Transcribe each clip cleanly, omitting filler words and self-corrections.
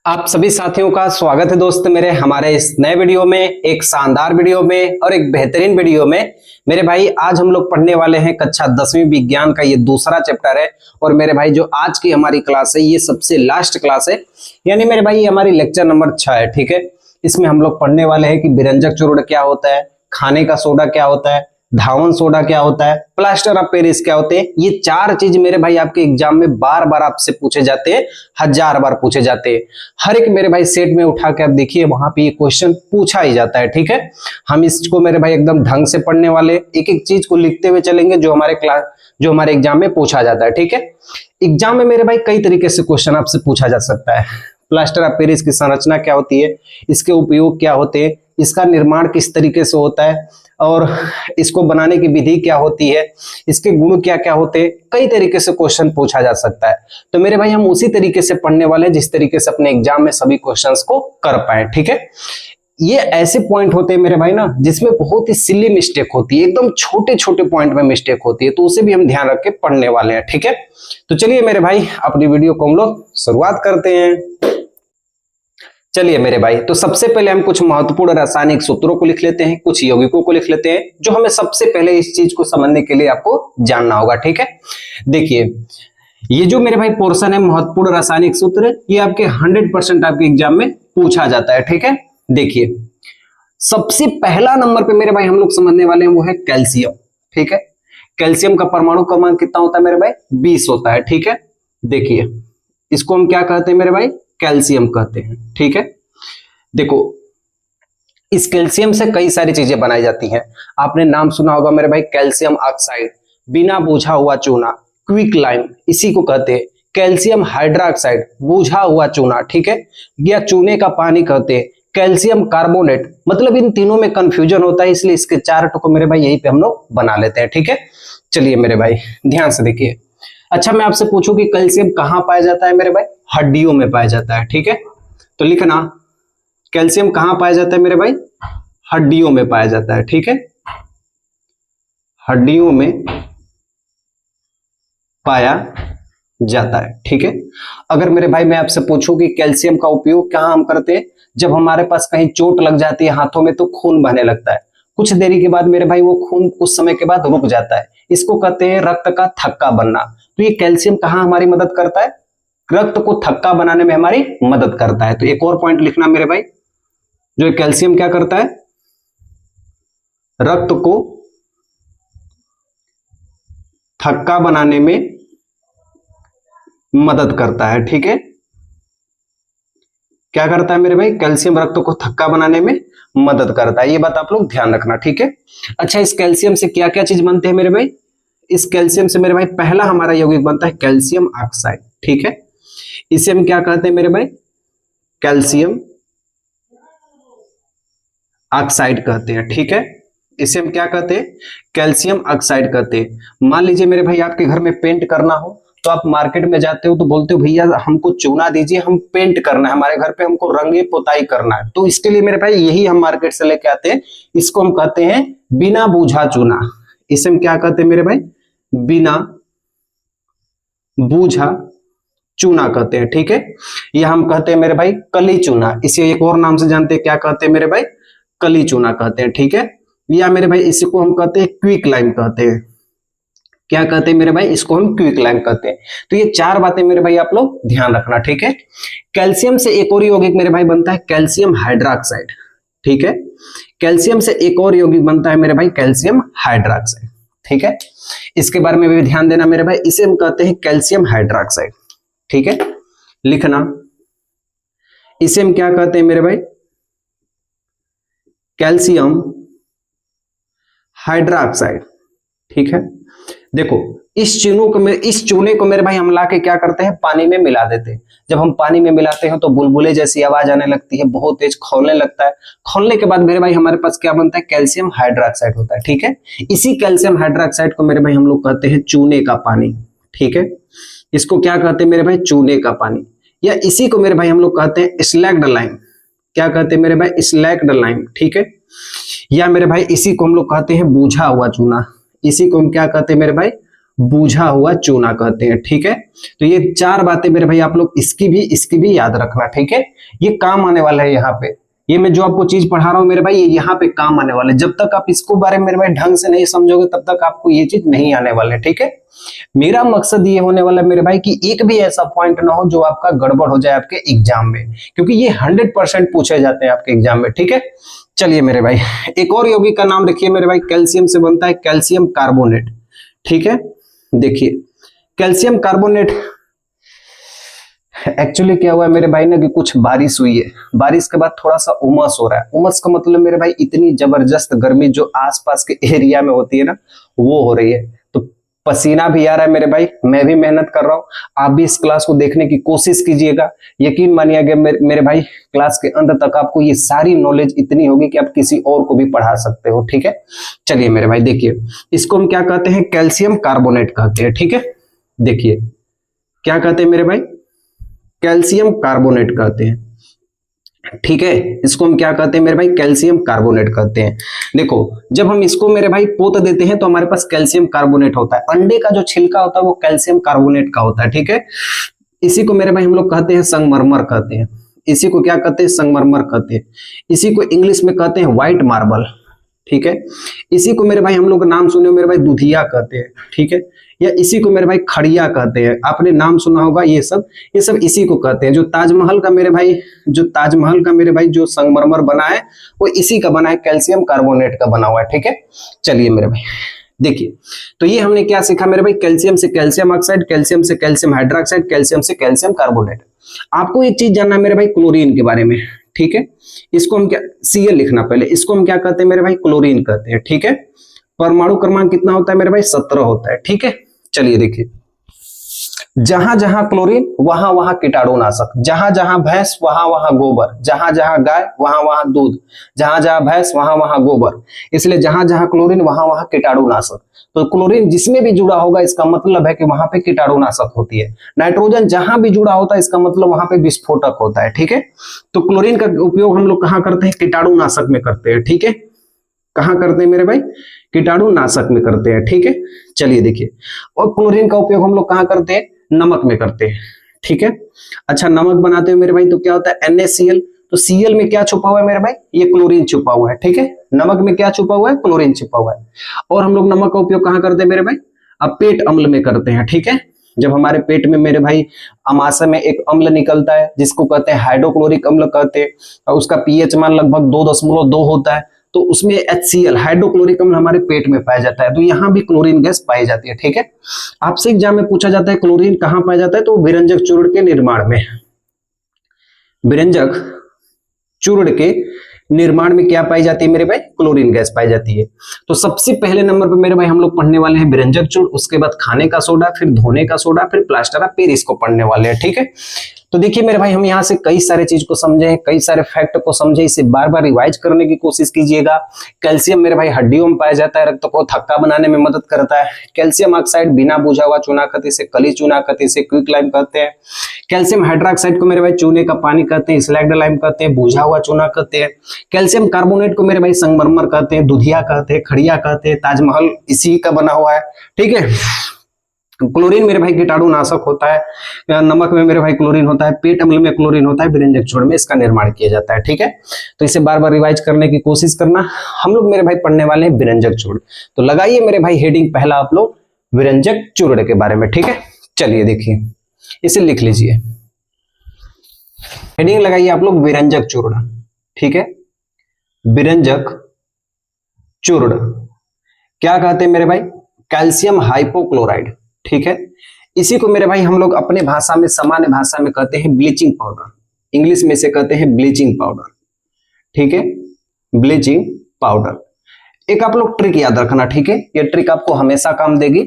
आप सभी साथियों का स्वागत है दोस्त मेरे हमारे इस नए वीडियो में, एक शानदार वीडियो में और एक बेहतरीन वीडियो में। मेरे भाई आज हम लोग पढ़ने वाले हैं कक्षा 10वीं विज्ञान का ये दूसरा चैप्टर है। और मेरे भाई जो आज की हमारी क्लास है ये सबसे लास्ट क्लास है, यानी मेरे भाई ये हमारी लेक्चर नंबर 6 है। ठीक है, इसमें हम लोग पढ़ने वाले हैं कि विरंजक चूर्ण क्या होता है, खाने का सोडा क्या होता है, धावन सोडा क्या होता है, प्लास्टर ऑफ पेरिस क्या होते हैं। ये चार चीज मेरे भाई आपके एग्जाम में बार बार आपसे पूछे जाते हैं, 1000 बार पूछे जाते हैं। हर एक मेरे भाई सेट में उठा के आप देखिए वहां पे ये क्वेश्चन पूछा ही जाता है। ठीक है, हम इसको मेरे भाई एकदम ढंग से पढ़ने वाले, एक एक चीज को लिखते हुए चलेंगे जो हमारे एग्जाम में पूछा जाता है। ठीक है, एग्जाम में मेरे भाई कई तरीके से क्वेश्चन आपसे पूछा जा सकता है। प्लास्टर ऑफ पेरिस की संरचना क्या होती है, इसके उपयोग क्या होते हैं, इसका निर्माण किस तरीके से होता है और इसको बनाने की विधि क्या होती है, इसके गुण क्या क्या होते हैं, कई तरीके से क्वेश्चन पूछा जा सकता है। तो मेरे भाई हम उसी तरीके से पढ़ने वाले हैं जिस तरीके से अपने एग्जाम में सभी क्वेश्चंस को कर पाए। ठीक है, ये ऐसे पॉइंट होते हैं मेरे भाई ना जिसमें बहुत ही सिली मिस्टेक होती है, एकदम छोटे छोटे पॉइंट में मिस्टेक होती है, तो उसे भी हम ध्यान रख के पढ़ने वाले हैं। ठीक है, तो चलिए मेरे भाई अपनी वीडियो को हम लोग शुरुआत करते हैं। चलिए मेरे भाई, तो सबसे पहले हम कुछ महत्वपूर्ण रासायनिक सूत्रों को लिख लेते हैं, कुछ यौगिकों को लिख लेते हैं जो हमें सबसे पहले इस चीज को समझने के लिए आपको जानना होगा। ठीक है, देखिए ये जो मेरे भाई पोर्शन है महत्वपूर्ण रासायनिक सूत्र, ये आपके 100% आपके एग्जाम में पूछा जाता है। ठीक है, देखिए सबसे पहला नंबर पे मेरे भाई हम लोग समझने वाले हैं वो है कैल्शियम। ठीक है, कैल्शियम का परमाणु क्रमांक कितना होता है मेरे भाई, 20 होता है। ठीक है, देखिए इसको हम क्या कहते हैं मेरे भाई, कैल्शियम कहते हैं। ठीक है, देखो इस कैल्शियम से कई सारी चीजें बनाई जाती हैं। आपने नाम सुना होगा मेरे भाई कैल्शियम ऑक्साइड, बिना बुझा हुआ चूना, क्विक लाइम इसी को कहते हैं, कैल्शियम हाइड्रोक्साइड बुझा हुआ चूना, ठीक है, या चूने का पानी कहते हैं, कैल्शियम कार्बोनेट। मतलब इन तीनों में कंफ्यूजन होता है, इसलिए इसके चार को मेरे भाई यहीं पे हम लोग बना लेते हैं। ठीक है, चलिए मेरे भाई ध्यान से देखिए। अच्छा मैं आपसे पूछूं कि कैल्शियम कहां पाया जाता है मेरे भाई, हड्डियों में पाया जाता है। ठीक है, तो लिखना कैल्शियम कहां पाया जाता है मेरे भाई, हड्डियों में पाया जाता है। ठीक है, हड्डियों में पाया जाता है। ठीक है, अगर मेरे भाई मैं आपसे पूछूं कि कैल्शियम का उपयोग कहां हम करते हैं, जब हमारे पास कहीं चोट लग जाती है हाथों में तो खून बहने लगता है, कुछ देरी के बाद मेरे भाई वो खून कुछ समय के बाद रुक जाता है, इसको कहते हैं रक्त का थक्का बनना। तो ये कैल्शियम कहां हमारी मदद करता है, रक्त को थक्का बनाने में हमारी मदद करता है। तो एक और पॉइंट लिखना मेरे भाई, जो कैल्शियम क्या करता है, रक्त को थक्का बनाने में मदद करता है। ठीक है, क्या करता है मेरे भाई, कैल्शियम रक्त को थक्का बनाने में मदद करता है, ये बात आप लोग ध्यान रखना। ठीक है, अच्छा इस कैल्शियम से क्या क्या चीज बनते हैं मेरे भाई, इस कैल्शियम से मेरे भाई पहला हमारा यौगिक बनता है कैल्शियम ऑक्साइड। ठीक है, इसे हम क्या कहते हैं मेरे भाई, कैल्शियम ऑक्साइड कहते हैं। ठीक है, इसे हम क्या कहते हैं, कैल्शियम ऑक्साइड कहते हैं। मान लीजिए मेरे भाई आपके घर में पेंट करना हो तो आप मार्केट में जाते हो तो बोलते हो भैया हमको चूना दीजिए, हम पेंट करना है हमारे घर पे, हमको रंगे पोताई करना है। तो इसके लिए मेरे भाई यही हम मार्केट से लेके आते हैं, इसको हम कहते हैं बिना बूझा चूना। इसे हम क्या कहते हैं मेरे भाई, बिना बूझा चूना कहते हैं। ठीक है, यह हम कहते हैं मेरे भाई कली चूना, इसे एक और नाम से जानते हैं, क्या कहते हैं मेरे भाई, कली चूना कहते हैं। ठीक है, या मेरे भाई इसको हम कहते हैं क्विक लाइम कहते हैं, क्या कहते हैं मेरे भाई, इसको हम क्विक लाइम कहते हैं। तो ये चार बातें मेरे भाई आप लोग ध्यान रखना। ठीक है, कैल्शियम से एक और यौगिक मेरे भाई बनता है कैल्शियम हाइड्रोक्साइड। ठीक है, कैल्शियम से एक और यौगिक बनता है मेरे भाई कैल्शियम हाइड्रोक्साइड। ठीक है, इसके बारे में भी ध्यान देना मेरे भाई, इसे हम कहते हैं कैल्शियम हाइड्रोक्साइड। ठीक है, लिखना इसे हम क्या कहते हैं मेरे भाई, कैल्शियम हाइड्रोक्साइड। ठीक है, देखो इस चूने को मेरे भाई हम लाके क्या करते हैं, पानी में मिला देते हैं। जब हम पानी में मिलाते हैं तो बुलबुले जैसी आवाज आने लगती है, बहुत तेज खौलने लगता है। खौलने के बाद मेरे भाई हमारे पास क्या बनता है, कैल्शियम हाइड्रोक्साइड होता है। ठीक है, इसी कैल्शियम हाइड्रोक्साइड को मेरे भाई हम लोग कहते हैं चूने का पानी। ठीक है, इसको क्या कहते हैं मेरे भाई, चूने का पानी, या इसी को मेरे भाई हम लोग कहते हैं स्लैग्ड लाइम। क्या कहते हैं मेरे भाई, स्लैग्ड लाइम। ठीक है, या मेरे भाई इसी को हम लोग कहते हैं बूझा हुआ चूना, इसी को हम क्या कहते हैं मेरे भाई, बूझा हुआ चूना कहते हैं, ठीक है। तो ये चार बातें मेरे भाई आप लोग इसकी भी याद रखना, ठीक है। ये काम आने वाला है यहाँ पे, ये मैं जो आपको चीज पढ़ा रहा हूँ मेरे भाई, ये यहाँ पे काम आने वाले। जब तक आप इसको बारे में मेरे भाई ढंग से नहीं समझोगे तब तक आपको ये चीज नहीं आने वाले, ठीक है। मेरा मकसद ये होने वाला है मेरे भाई कि एक भी ऐसा पॉइंट ना हो जो आपका गड़बड़ हो जाए आपके एग्जाम में, क्योंकि ये 100% पूछे जाते हैं आपके एग्जाम में, ठीक है। चलिए मेरे भाई, एक और यौगिक का नाम रखिए मेरे भाई, कैल्शियम से बनता है कैल्शियम कार्बोनेट, ठीक है। देखिए कैल्शियम कार्बोनेट, एक्चुअली क्या हुआ है मेरे भाई ना कि कुछ बारिश हुई है, बारिश के बाद थोड़ा सा उमस हो रहा है। उमस का मतलब मेरे भाई इतनी जबरदस्त गर्मी जो आसपास के एरिया में होती है ना वो हो रही है, तो पसीना भी आ रहा है मेरे भाई, मैं भी मेहनत कर रहा हूँ। आप भी इस क्लास को देखने की कोशिश कीजिएगा, यकीन मानिएगा मेरे भाई क्लास के अंत तक आपको ये सारी नॉलेज इतनी होगी कि आप किसी और को भी पढ़ा सकते हो, ठीक है। चलिए मेरे भाई देखिए, इसको हम क्या कहते हैं, कैल्शियम कार्बोनेट कहते हैं, ठीक है। देखिए क्या कहते हैं मेरे भाई, कैल्शियम कार्बोनेट कहते हैं, ठीक है। इसको हम क्या कहते हैं मेरे भाई, कैल्शियम कार्बोनेट कहते हैं। देखो जब हम इसको मेरे भाई पोत देते हैं तो हमारे पास कैल्शियम कार्बोनेट होता है। अंडे का जो छिलका होता है वो कैल्शियम कार्बोनेट का होता है, ठीक है। इसी को मेरे भाई हम लोग कहते हैं संगमरमर कहते हैं, इसी को क्या कहते हैं, संगमरमर कहते हैं। इसी को इंग्लिश में कहते हैं व्हाइट मार्बल, ठीक है। इसी को मेरे भाई हम लोग नाम सुने मेरे भाई दुधिया कहते हैं, ठीक है। या इसी को मेरे भाई खड़िया कहते हैं, आपने नाम सुना होगा। ये सब इसी को कहते हैं। जो ताजमहल का मेरे भाई जो संगमरमर बना है वो इसी का बना है, कैल्शियम कार्बोनेट का बना हुआ है, ठीक है। चलिए मेरे भाई देखिए, तो ये हमने क्या सीखा मेरे भाई, कैल्शियम से कैल्शियम ऑक्साइड, कैल्शियम से कैल्शियम हाइड्रोक्साइड, कैल्शियम से कैल्शियम कार्बोनेट। आपको एक चीज जानना है मेरे भाई क्लोरीन के बारे में, ठीक है। इसको हम क्या, Cl लिखना पहले, इसको हम क्या कहते हैं मेरे भाई, क्लोरीन कहते हैं, ठीक है। परमाणु क्रमांक कितना होता है मेरे भाई, 17 होता है, ठीक है। चलिए देखिए, जहां जहां क्लोरीन वहां वहां कीटाणुनाशक, जहां जहां भैंस वहां वहां गोबर, जहां जहां गाय वहां वहां दूध, जहां जहां भैंस वहां वहां गोबर, इसलिए जहां जहां क्लोरीन वहां वहां कीटाणुनाशक। तो क्लोरीन जिसमें भी जुड़ा होगा इसका मतलब है कि वहां पे कीटाणुनाशक होती है। नाइट्रोजन जहां भी जुड़ा होता है इसका मतलब वहां पे विस्फोटक होता है, ठीक है। तो क्लोरीन का उपयोग हम लोग कहां करते हैं, कीटाणुनाशक में करते हैं, ठीक है। कहां करते हैं मेरे भाई, कीटाणुनाशक में करते हैं, ठीक है। चलिए देखिए, और क्लोरीन का उपयोग हम लोग कहां करते हैं, नमक में करते हैं, ठीक है। अच्छा, नमक बनाते हैं मेरे भाई तो क्या होता है, NaCl। तो Cl में क्या छुपा हुआ है मेरे भाई, ये क्लोरीन छुपा हुआ है, ठीक है। नमक में क्या छुपा हुआ है, क्लोरीन छुपा हुआ है। और हम लोग नमक का उपयोग कहां करते हैं मेरे भाई, अब पेट अम्ल में करते हैं, ठीक है। जब हमारे पेट में मेरे भाई अमाशय में एक अम्ल निकलता है जिसको कहते हैं हाइड्रोक्लोरिक अम्ल कहते हैं, और उसका pH मान लगभग 2.2 होता है, तो उसमें HCl हाइड्रोक्लोरिक अम्ल हमारे पेट में पाया जाता है, तो यहां भी क्लोरीन गैस पाई जाती है, ठीक है। आपसे एग्जाम में पूछा जाता है क्लोरीन कहां पाया जाता है, तो विरंजक चूर्ण के निर्माण में, विरंजक चूर्ण के निर्माण में क्या पाई जाती है मेरे भाई, क्लोरीन गैस पाई जाती है। तो सबसे पहले नंबर पे मेरे भाई हम लोग पढ़ने वाले हैं विरंजक चूर्ण, उसके बाद खाने का सोडा, फिर धोने का सोडा, फिर प्लास्टर ऑफ पेरिस को पढ़ने वाले हैं, ठीक है। तो देखिए मेरे भाई, हम यहाँ से कई सारे चीज को समझे, कई सारे फैक्ट को समझे, इसे बार बार रिवाइज करने की कोशिश कीजिएगा। कैल्शियम मेरे भाई हड्डियों में पाया जाता है, रक्त को थक्का बनाने में मदद करता है। कैल्शियम ऑक्साइड बिना बुझा हुआ चूना कहते हैं, इसे कली चूना कहते हैं, इसे क्विकलाइम कहते हैं। कैल्शियम हाइड्रोक्साइड को मेरे भाई चूने का पानी कहते हैं, स्लैग्ड लाइम कहते हैं, बुझा हुआ चूना कहते हैं। कैल्शियम कार्बोनेट को मेरे भाई संगमरमर कहते हैं, दुधिया कहते हैं, खड़िया कहते हैं, ताजमहल इसी का बना हुआ है, ठीक है। क्लोरीन मेरे भाई कीटाणुनाशक होता है, नमक में मेरे भाई क्लोरीन होता है, पेट अम्ल में क्लोरीन होता है, विरंजक चूर्ण में इसका निर्माण किया जाता है, ठीक है। तो इसे बार बार रिवाइज करने की कोशिश करना। हम लोग मेरे भाई पढ़ने वाले हैं विरंजक चूर्ण, तो लगाइए मेरे भाई हेडिंग पहला आप लोग विरंजक चूर्ण के बारे में, ठीक है। चलिए देखिए, इसे लिख लीजिए, हेडिंग लगाइए आप लोग विरंजक चूर्ण, ठीक है। विरंजक चूर्ण क्या कहते हैं मेरे भाई, कैल्शियम हाइपोक्लोराइड, ठीक है। इसी को मेरे भाई हम लोग अपने भाषा में, सामान्य भाषा में कहते हैं ब्लीचिंग पाउडर, इंग्लिश में से कहते हैं ब्लीचिंग पाउडर, ठीक है, ब्लीचिंग पाउडर। एक आप लोग ट्रिक याद रखना, ठीक है, ये ट्रिक आपको हमेशा काम देगी।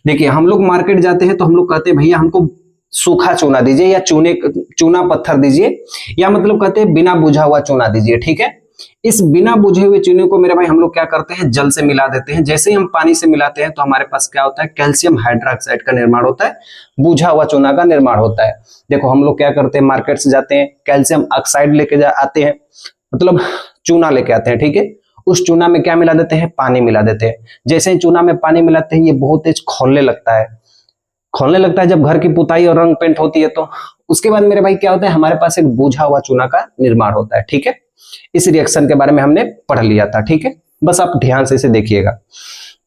देखिए हम लोग मार्केट जाते हैं तो हम लोग कहते हैं भैया हमको सूखा चूना दीजिए, या चूना पत्थर दीजिए, या मतलब कहते हैं बिना बुझा हुआ चूना दीजिए, ठीक है। इस बिना बुझे हुए चूने को मेरे भाई हम लोग क्या करते हैं, जल से मिला देते हैं। जैसे ही हम पानी से मिलाते हैं तो हमारे पास क्या होता है, कैल्शियम हाइड्रोक्साइड का निर्माण होता है, बुझा हुआ चूना का निर्माण होता है। देखो हम लोग क्या करते हैं, मार्केट से जाते हैं, कैल्शियम ऑक्साइड लेके आते हैं, मतलब चूना लेके आते हैं, ठीक है। उस चूना में क्या मिला देते हैं, पानी मिला देते हैं। जैसे ही चूना में पानी मिलाते हैं ये बहुत तेज खौलने लगता है। खोलने लगता है जब घर की पुताई और रंग पेंट होती है तो उसके बाद मेरे भाई क्या होता है, हमारे पास एक बुझा हुआ चूना का निर्माण होता है। ठीक है, इस रिएक्शन के बारे में हमने पढ़ लिया था। ठीक है, बस आप ध्यान से इसे देखिएगा।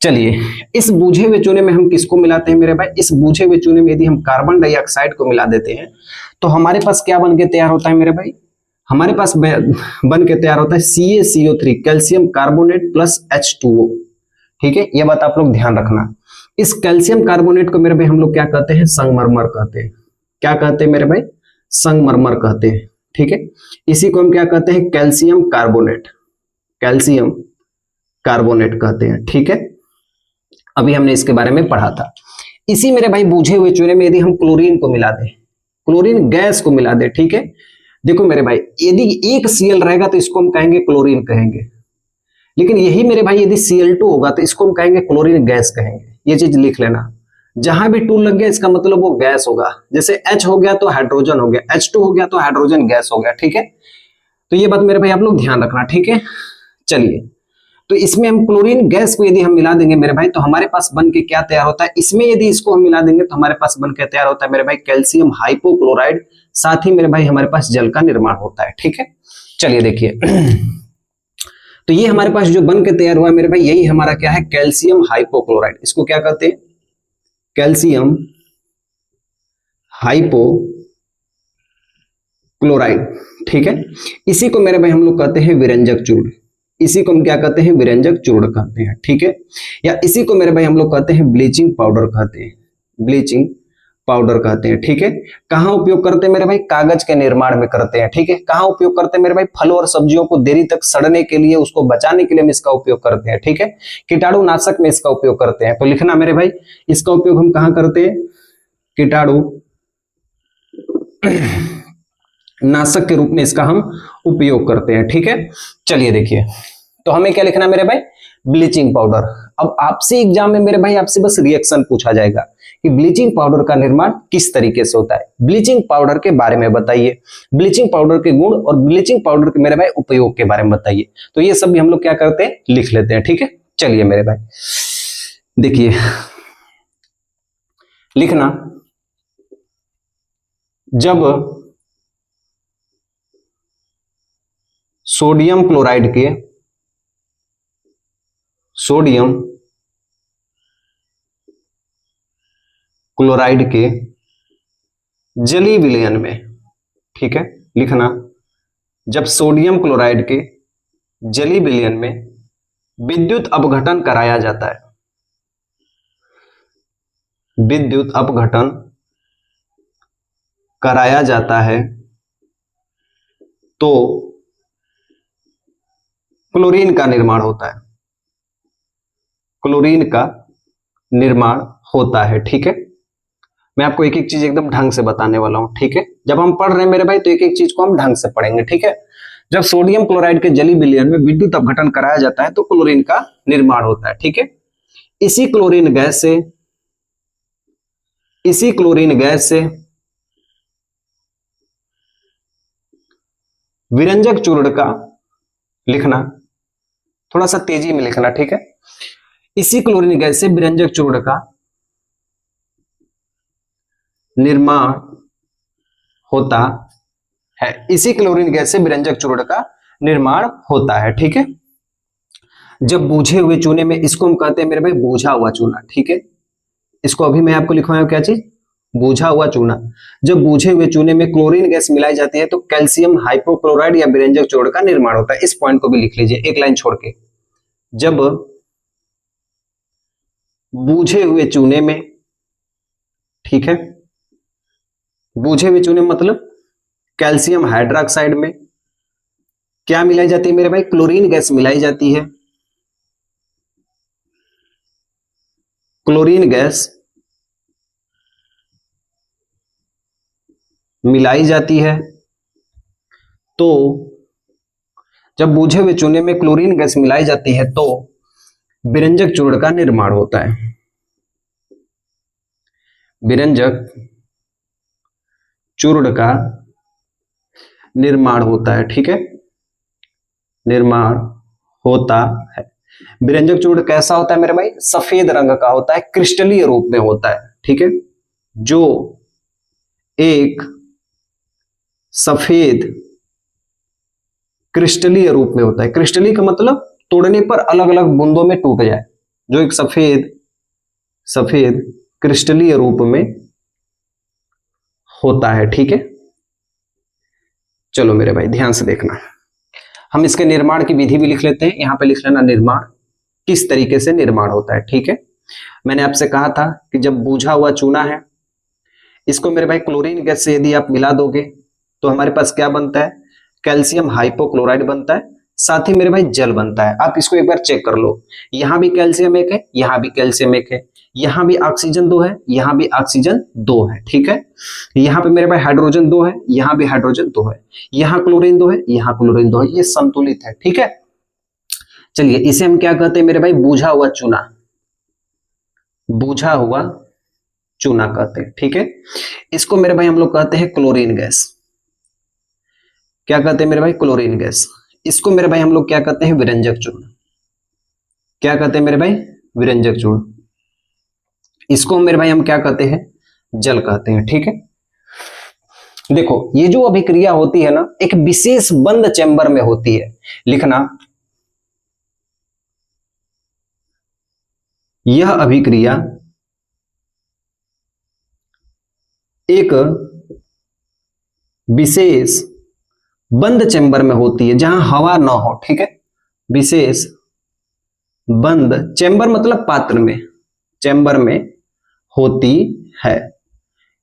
चलिए, इस बूझे हुए चूने में हम किसको मिलाते हैं मेरे भाई, इस बूझे हुए चूने में यदि हम कार्बन डाइऑक्साइड को मिला देते हैं तो हमारे पास क्या बन के तैयार होता है मेरे भाई, हमारे पास बन के तैयार होता है CaCO3 calcium carbonate plus H2O। ठीक है, यह बात आप लोग ध्यान रखना। इस कैल्शियम कार्बोनेट को मेरे भाई हम लोग क्या कहते हैं, संगमरमर कहते हैं। क्या कहते हैं मेरे भाई, संगमरमर कहते हैं। ठीक है, इसी को हम क्या कहते हैं, कैल्शियम कार्बोनेट, कैल्शियम कार्बोनेट कहते हैं। ठीक है, अभी हमने इसके बारे में पढ़ा था। इसी मेरे भाई बूझे हुए चूने में यदि हम क्लोरीन को मिला दें, क्लोरीन गैस को मिला दें, ठीक है, देखो मेरे भाई यदि एक Cl रहेगा तो इसको हम कहेंगे क्लोरीन कहेंगे, लेकिन यही मेरे भाई यदि Cl2 होगा तो इसको हम कहेंगे क्लोरीन गैस कहेंगे। ये चीज लिख लेना, जहां भी 2 लग गया इसका मतलब वो गैस होगा। जैसे H हो गया तो हाइड्रोजन हो गया, H2 हो गया तो हाइड्रोजन गैस हो गया। ठीक है, तो ये बात मेरे भाई आप लोग ध्यान रखना। ठीक है, चलिए, तो इसमें हम क्लोरीन गैस को यदि हम मिला देंगे मेरे भाई तो हमारे पास बन के क्या तैयार होता है, इसमें यदि इसको हम मिला देंगे तो हमारे पास बन के तैयार होता है मेरे भाई कैल्शियम हाइपोक्लोराइड, साथ ही मेरे भाई हमारे पास जल का निर्माण होता है। ठीक है, चलिए देखिए तो ये हमारे पास जो बन के तैयार हुआ है मेरे भाई, यही हमारा क्या है, कैल्शियम हाइपोक्लोराइड। इसको क्या कहते हैं, कैल्शियम हाइपोक्लोराइड। ठीक है, इसी को मेरे भाई हम लोग कहते हैं विरंजक चूर्ण। इसी को हम क्या कहते हैं, विरंजक चूर्ण कहते हैं। ठीक है, या इसी को मेरे भाई हम लोग कहते हैं ब्लीचिंग पाउडर कहते हैं, ब्लीचिंग पाउडर कहते हैं। ठीक है, कहां उपयोग करते हैं मेरे भाई, कागज के निर्माण में करते हैं। ठीक है, कहां उपयोग करते हैं मेरे भाई, फलों और सब्जियों को देरी तक सड़ने के लिए, उसको बचाने के लिए हम इसका उपयोग करते हैं। ठीक है, कीटाणुनाशक में इसका उपयोग करते हैं। तो लिखना मेरे भाई, इसका उपयोग हम कहां करते हैं, कीटाणु नाशक के रूप में इसका हम उपयोग करते हैं। ठीक है, चलिए देखिए, तो हमें क्या लिखना मेरे भाई, ब्लीचिंग पाउडर। अब आपसे एग्जाम में मेरे भाई आपसे बस रिएक्शन पूछा जाएगा कि ब्लीचिंग पाउडर का निर्माण किस तरीके से होता है, ब्लीचिंग पाउडर के बारे में बताइए, ब्लीचिंग पाउडर के गुण और ब्लीचिंग पाउडर के मेरे भाई उपयोग के बारे में बताइए। तो ये सब भी हम लोग क्या करते हैं, लिख लेते हैं। ठीक है, चलिए मेरे भाई देखिए, लिखना, जब सोडियम क्लोराइड के, सोडियम क्लोराइड के जलीय विलयन में, ठीक है, लिखना, जब सोडियम क्लोराइड के जलीय विलयन में विद्युत अपघटन कराया जाता है, विद्युत अपघटन कराया जाता है तो क्लोरीन का निर्माण होता है, क्लोरीन का निर्माण होता है। ठीक है, मैं आपको एक एक चीज एकदम ढंग से बताने वाला हूं। ठीक है, जब हम पढ़ रहे हैं मेरे भाई तो एक एक चीज को हम ढंग से पढ़ेंगे। ठीक है, जब सोडियम क्लोराइड के जलीय विलयन में विद्युत अपघटन कराया जाता है तो क्लोरीन का निर्माण होता है। ठीक है, इसी क्लोरीन गैस से, इसी क्लोरीन गैस से विरंजक चूर्ण का, लिखना थोड़ा सा तेजी में लिखना। ठीक है, इसी क्लोरीन गैस से विरंजक चूर्ण का निर्माण होता है, इसी क्लोरीन गैस से विरंजक चूर्ण का निर्माण होता है। ठीक है, जब बूझे हुए चूने में, इसको हम कहते हैं मेरे भाई बूझा हुआ चूना। ठीक है, इसको अभी मैं आपको लिखवाया क्या चीज, बूझा हुआ चूना। जब बूझे हुए चूने में क्लोरीन गैस मिलाई जाती है तो कैल्शियम हाइपोक्लोराइड या विरंजक चूर्ण का निर्माण होता है। इस पॉइंट को भी लिख लीजिए एक लाइन छोड़ के, जब बूझे हुए चूने में, ठीक है, बूझे हुए चूने मतलब कैल्शियम हाइड्रोक्साइड में क्या मिलाई जाती है मेरे भाई, क्लोरीन गैस मिलाई जाती है, क्लोरीन गैस मिलाई जाती है। तो जब बूझे हुए चूने में क्लोरीन गैस मिलाई जाती है तो विरंजक चूर्ण का निर्माण होता है, विरंजक चूर्ण का निर्माण होता है। ठीक है, निर्माण होता है। विरंजक चूर्ण कैसा होता है मेरे भाई? सफेद रंग का होता है, क्रिस्टलीय रूप में होता है, ठीक है, जो एक सफेद क्रिस्टलीय रूप में होता है। क्रिस्टलीय का मतलब तोड़ने पर अलग अलग बूंदों में टूट जाए, जो एक सफेद क्रिस्टलीय रूप में होता है, ठीक है। चलो मेरे भाई ध्यान से देखना, हम इसके निर्माण की विधि भी लिख लेते हैं। यहां पे लिख लेना निर्माण, किस तरीके से निर्माण होता है, ठीक है। मैंने आपसे कहा था कि जब बूझा हुआ चूना है, इसको मेरे भाई क्लोरीन गैस से यदि आप मिला दोगे तो हमारे पास क्या बनता है? कैल्शियम हाइपोक्लोराइड बनता है, साथ ही मेरे भाई जल बनता है। आप इसको एक बार चेक कर लो, यहां भी कैल्शियम एक है, यहां भी कैल्शियम एक है, यहां भी ऑक्सीजन 2 है, यहां भी ऑक्सीजन 2 है, ठीक है। यहां पे मेरे भाई हाइड्रोजन 2 है, यहां भी हाइड्रोजन 2 है, यहां क्लोरीन 2 है, यहां क्लोरीन 2 है, ये संतुलित है, ठीक है। चलिए इसे हम क्या कहते हैं मेरे भाई? बूझा हुआ चूना, बूझा हुआ चूना कहते हैं, ठीक है। इसको मेरे भाई हम लोग कहते हैं क्लोरीन गैस। क्या कहते हैं मेरे भाई? Chlorine gas. इसको मेरे भाई हम लोग क्या कहते हैं? विरंजक चूर्ण। क्या कहते हैं मेरे भाई? विरंजक चूर्ण। इसको मेरे भाई हम क्या कहते हैं? जल कहते हैं, ठीक है। देखो ये जो अभिक्रिया होती है ना, एक विशेष बंद चैम्बर में होती है। लिखना, यह अभिक्रिया एक विशेष बंद चैम्बर में होती है जहां हवा ना हो, ठीक है। विशेष बंद चैम्बर मतलब पात्र में, चैम्बर में होती है।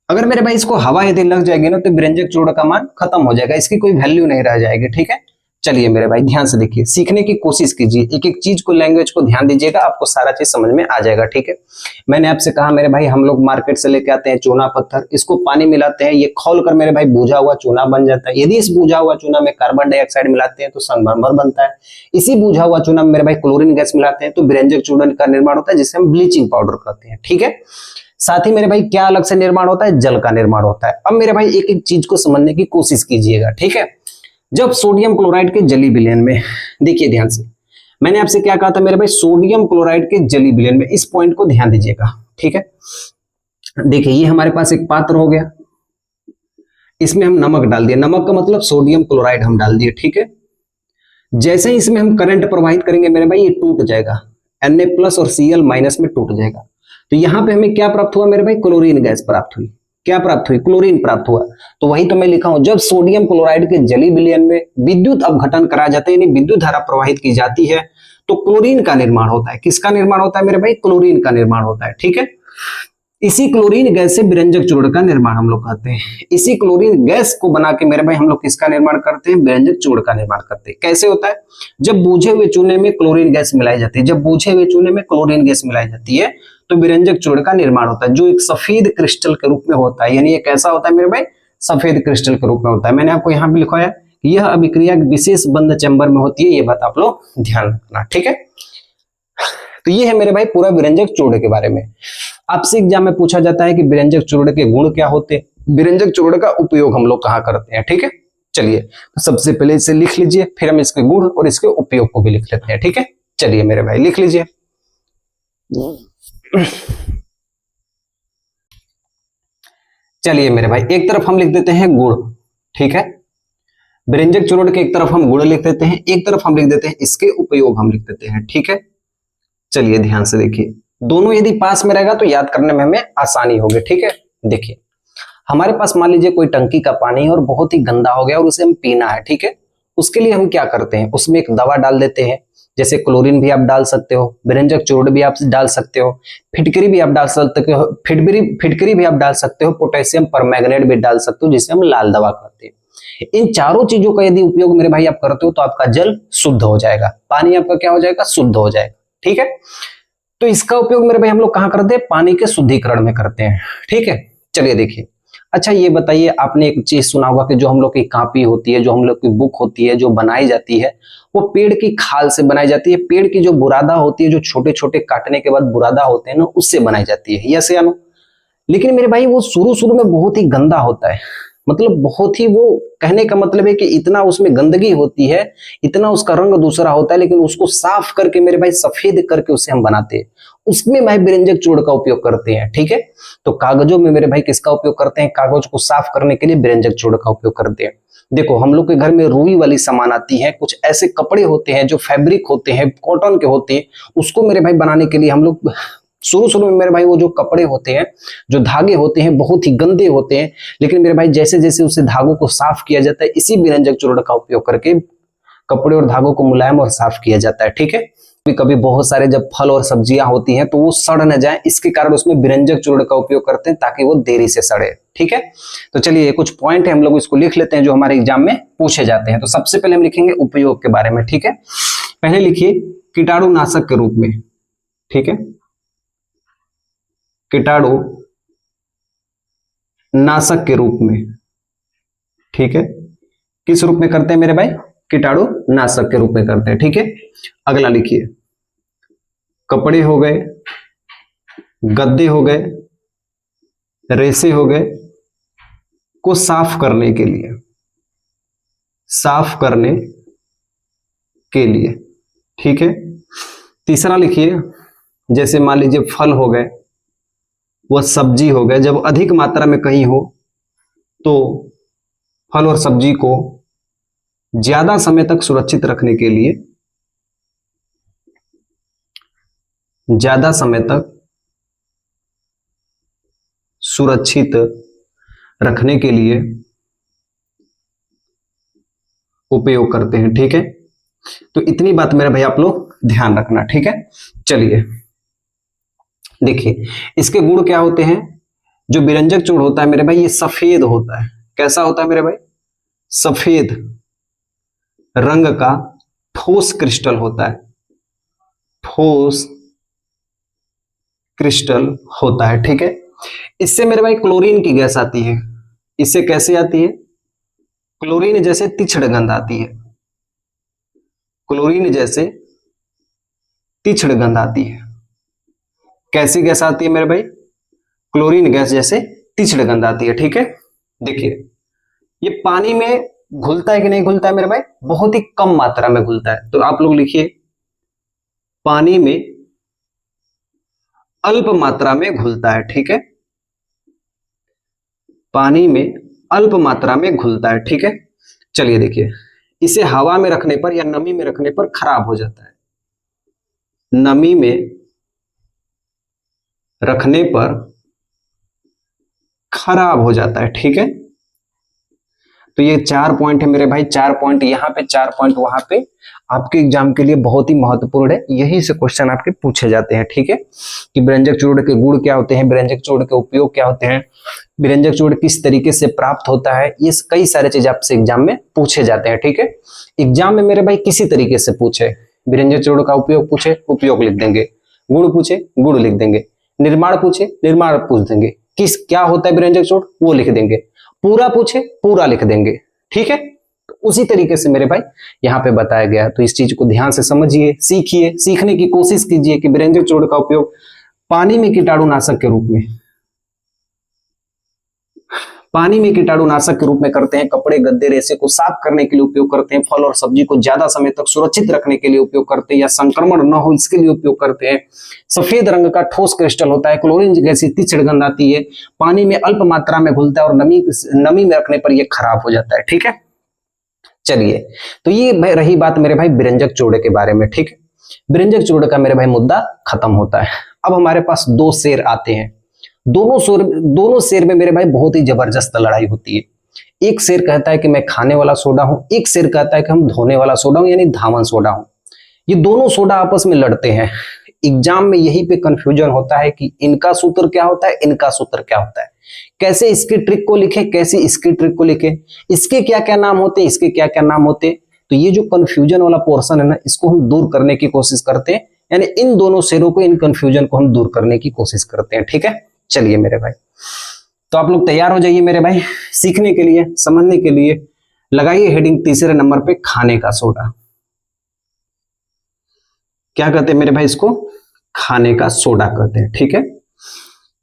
अगर मेरे भाई इसको हवा यदि लग जाएगी ना तो विरंजक चूर्ण का मान खत्म हो जाएगा, इसकी कोई वैल्यू नहीं रह जाएगी, ठीक है। चलिए मेरे भाई ध्यान से देखिए, सीखने की कोशिश कीजिए, एक एक चीज को, लैंग्वेज को ध्यान दीजिएगा, आपको सारा चीज समझ में आ जाएगा, ठीक है। मैंने आपसे कहा मेरे भाई हम लोग मार्केट से लेके आते हैं चूना पत्थर, इसको पानी मिलाते हैं, ये खोल कर मेरे भाई बूझा हुआ चूना बन जाता है। यदि इस बूझा हुआ चूना में कार्बन डाइऑक्साइड मिलाते हैं तो संगमरमर बनता है। इसी बूझा हुआ चूना में मेरे भाई क्लोरीन गैस मिलाते हैं तो विरंजक चूर्ण का निर्माण होता है, जिसे हम ब्लीचिंग पाउडर कहते हैं, ठीक है। साथ ही मेरे भाई क्या अलग से निर्माण होता है? जल का निर्माण होता है। अब मेरे भाई एक एक चीज को समझने की कोशिश कीजिएगा, ठीक है। जब सोडियम क्लोराइड के जली विलयन में, देखिए ध्यान से, मैंने आपसे क्या कहा था मेरे भाई? सोडियम क्लोराइड के जली विलयन में, इस पॉइंट को ध्यान दीजिएगा, ठीक है। देखिए ये हमारे पास एक पात्र हो गया, इसमें हम नमक डाल दिए, नमक का मतलब सोडियम क्लोराइड हम डाल दिए, ठीक है। जैसे ही इसमें हम करंट प्रवाहित करेंगे मेरे भाई ये टूट जाएगा, Na+ और Cl- में टूट जाएगा। तो यहां पे हमें क्या प्राप्त हुआ मेरे भाई? क्लोरीन गैस प्राप्त हुई। क्या प्राप्त हुई? क्लोरीन प्राप्त हुआ। तो वही तो मैं लिखा हूं, जब सोडियम क्लोराइड के जली विलयन में विद्युत अपघटन करा जाता है, यानी विद्युत धारा प्रवाहित की जाती है, तो क्लोरीन का निर्माण होता है। किसका निर्माण होता है मेरे भाई? क्लोरीन का निर्माण होता है, ठीक है। इसी क्लोरीन गैस से विरंजक चूर्ण का निर्माण हम लोग करते हैं। इसी क्लोरीन गैस को बना के मेरे भाई हम लोग किसका निर्माण करते हैं? विरंजक चूर्ण का निर्माण करते हैं। कैसे होता है? जब बूझे हुए चूने में क्लोरीन गैस मिलाई जाती है, जब बूझे हुए चूने में क्लोरीन गैस मिलाई जाती है तो विरंजक चूर्ण का निर्माण होता है, जो एक सफेद क्रिस्टल के रूप में होता है। यानी ये कैसा होता है मेरे भाई? सफेद क्रिस्टल के रूप में होता है। मैंने आपको यहाँ पे लिखवाया कि यह अभिक्रिया विशेष बंद चैम्बर में होती है, ये बात आप लोग ध्यान रखना, ठीक है। तो ये है मेरे भाई पूरा विरंजक चूर्ण के बारे में। आपसे एग्जाम में पूछा जाता है कि विरंजक चूर्ण के गुण क्या होते हैं, विरंजक चूर्ण का उपयोग हम लोग कहाँ करते हैं, ठीक है। चलिए तो सबसे पहले इसे लिख लीजिए, फिर हम इसके गुण और इसके उपयोग को भी लिख लेते हैं, ठीक है। चलिए मेरे भाई लिख लीजिए। चलिए मेरे भाई एक तरफ हम लिख देते हैं गुण, ठीक है। विरंजक चूर्ण के एक तरफ हम गुण लिख देते हैं, एक तरफ हम लिख देते हैं इसके उपयोग हम लिख देते हैं, ठीक है। चलिए ध्यान से देखिए, दोनों यदि पास में रहेगा तो याद करने में हमें आसानी होगी, ठीक है। देखिए हमारे पास मान लीजिए कोई टंकी का पानी है और बहुत ही गंदा हो गया और उसे हम पीना है, ठीक है। उसके लिए हम क्या करते हैं? उसमें एक दवा डाल देते हैं, जैसे क्लोरीन भी आप डाल सकते हो, विरंजक चूर्ण भी आप डाल सकते हो, फिटकरी भी आप डाल सकते हो, फिटकरी भी आप डाल सकते हो, पोटेशियम परमैंगनेट भी डाल सकते हो, जिसे हम लाल दवा कहते हैं। इन चारों चीजों का यदि उपयोग मेरे भाई आप करते हो तो आपका जल शुद्ध हो जाएगा, पानी आपका क्या हो जाएगा? शुद्ध हो जाएगा, ठीक है। तो इसका उपयोग मेरे भाई हम लोग कहाँ करते हैं? पानी के शुद्धिकरण में करते हैं, ठीक है। चलिए देखिए, अच्छा ये बताइए, आपने एक चीज सुना होगा कि जो हम लोग की कॉपी होती है, जो हम लोग की बुक होती है, जो बनाई जाती है वो पेड़ की खाल से बनाई जाती है। पेड़ की जो बुरादा होती है, जो छोटे छोटे काटने के बाद बुरादा होते हैं ना, उससे बनाई जाती है, यस या नो। लेकिन मेरे भाई वो शुरू शुरू में बहुत ही गंदा होता है, मतलब बहुत ही, वो कहने का मतलब है कि इतना उसमें गंदगी होती है, इतना उसका रंग दूसरा होता है, लेकिन उसको साफ करके मेरे भाई सफेद करके उसे हम बनाते हैं, उसमें भाई बेरंजक चूर्ण का उपयोग करते हैं। ठीक है, तो कागजों में मेरे भाई किसका उपयोग करते हैं? कागज को साफ करने के लिए बेरंजक चूर्ण का उपयोग करते हैं। देखो हम लोग के घर में रुई वाली सामान आती है, कुछ ऐसे कपड़े होते हैं जो फैब्रिक होते हैं, कॉटन के होते हैं, उसको मेरे भाई बनाने के लिए हम लोग शुरू शुरू में मेरे भाई वो जो कपड़े होते हैं, जो धागे होते हैं, बहुत ही गंदे होते हैं, लेकिन मेरे भाई जैसे जैसे उसे धागों को साफ किया जाता है, इसी बेरंजक चूर्ण का उपयोग करके कपड़े और धागों को मुलायम और साफ किया जाता है। ठीक है, कभी कभी बहुत सारे जब फल और सब्जियां होती हैं तो वो सड़ न जाए, इसके कारण उसमें बेरंजक चूर्ण का उपयोग करते हैं ताकि वो देरी से सड़े। ठीक है, तो चलिए कुछ पॉइंट है, हम लोग इसको लिख लेते हैं जो हमारे एग्जाम में पूछे जाते हैं। तो सबसे पहले हम लिखेंगे उपयोग के बारे में। ठीक है, पहले लिखिए कीटाणुनाशक के रूप में। ठीक है, कीटाणु नाशक के रूप में। ठीक है, किस रूप में करते हैं मेरे भाई? कीटाणु नाशक के रूप में करते हैं। ठीक है, अगला लिखिए कपड़े हो गए, गद्दे हो गए, रेसे हो गए, को साफ करने के लिए, साफ करने के लिए। ठीक है, तीसरा लिखिए जैसे मान लीजिए फल हो गए, वह सब्जी हो गए, जब अधिक मात्रा में कहीं हो तो फल और सब्जी को ज्यादा समय तक सुरक्षित रखने के लिए, ज्यादा समय तक सुरक्षित रखने के लिए उपयोग करते हैं। ठीक है, तो इतनी बात मेरे भाई आप लोग ध्यान रखना। ठीक है, चलिए देखिए इसके गुण क्या होते हैं। जो बेरंजक चूर्ण होता है मेरे भाई, ये सफेद होता है। कैसा होता है मेरे भाई? सफेद रंग का ठोस क्रिस्टल होता है, ठोस क्रिस्टल होता है। ठीक है, इससे मेरे भाई क्लोरीन की गैस आती है। इससे कैसे आती है? क्लोरीन जैसे तीक्ष्ण गंध आती है, क्लोरीन जैसे तीक्ष्ण गंध आती है। कैसी गैस आती है मेरे भाई? क्लोरीन गैस जैसे तीक्ष्ण गंध आती है। ठीक है, देखिए ये पानी में घुलता है कि नहीं घुलता है मेरे भाई? बहुत ही कम मात्रा में घुलता है। तो आप लोग लिखिए पानी में अल्प मात्रा में घुलता है। ठीक है, पानी में अल्प मात्रा में घुलता है। ठीक है, चलिए देखिए इसे हवा में रखने पर या नमी में रखने पर खराब हो जाता है। नमी में रखने पर खराब हो जाता है। ठीक है, तो ये 4 पॉइंट है मेरे भाई, 4 पॉइंट यहाँ पे, 4 पॉइंट वहां पे, आपके एग्जाम के लिए बहुत ही महत्वपूर्ण है। यही से क्वेश्चन आपके पूछे जाते हैं। ठीक है, कि बेरंजक चूर्ण के गुण क्या होते हैं, बेरंजक चूर्ण के उपयोग क्या होते हैं, बेरंजक चूर्ण किस तरीके से प्राप्त होता है, ये कई सारे चीज आपसे एग्जाम में पूछे जाते हैं। ठीक है, एग्जाम में मेरे भाई किसी तरीके से पूछे, बेरंजक चूर्ण का उपयोग पूछे, उपयोग लिख देंगे, गुण पूछे, गुण लिख देंगे, निर्माण पूछे, निर्माण पूछ देंगे, किस क्या होता है बेरंजक चूर्ण वो लिख देंगे, पूरा पूछे पूरा लिख देंगे। ठीक है, तो उसी तरीके से मेरे भाई यहाँ पे बताया गया है। तो इस चीज को ध्यान से समझिए, सीखिए, सीखने की कोशिश कीजिए कि बेरंजक चूर्ण का उपयोग पानी में कीटाणुनाशक के रूप में, पानी में कीटाणुनाशक के रूप में करते हैं, कपड़े गद्दे रेसे को साफ करने के लिए उपयोग करते हैं, फल और सब्जी को ज्यादा समय तक सुरक्षित रखने के लिए उपयोग करते हैं या संक्रमण न हो इसके लिए उपयोग करते हैं। सफेद रंग का ठोस क्रिस्टल होता है, क्लोरीन जैसी तीक्ष्ण गंध आती है, पानी में अल्प मात्रा में घुलता है और नमी में रखने पर यह खराब हो जाता है। ठीक है, चलिए तो ये रही बात मेरे भाई बेरंजक चूर्ण के बारे में। ठीक है, बेरंजक चूर्ण का मेरे भाई मुद्दा खत्म होता है। अब हमारे पास 2 शेर आते हैं। दोनों शेर में मेरे भाई बहुत ही जबरदस्त लड़ाई होती है। एक शेर कहता है कि मैं खाने वाला सोडा हूं, एक शेर कहता है कि हम धोने वाला सोडा हूं, यानी धावन सोडा हूं। ये दोनों सोडा आपस में लड़ते हैं। एग्जाम में यही पे कंफ्यूजन होता है कि इनका सूत्र क्या होता है, इनका सूत्र क्या होता है, कैसे इसकी ट्रिक को लिखे, कैसे इसकी ट्रिक को लिखे, इसके क्या क्या नाम होते, इसके क्या क्या नाम होते। तो ये जो कंफ्यूजन वाला पोर्शन है ना, इसको हम दूर करने की कोशिश करते हैं, यानी इन दोनों शेरों को, इन कंफ्यूजन को हम दूर करने की कोशिश करते हैं। ठीक है, चलिए मेरे भाई तो आप लोग तैयार हो जाइए मेरे भाई सीखने के लिए, समझने के लिए। लगाइए हेडिंग तीसरे नंबर पे खाने का सोडा। क्या कहते हैं मेरे भाई? इसको खाने का सोडा कहते हैं। ठीक है,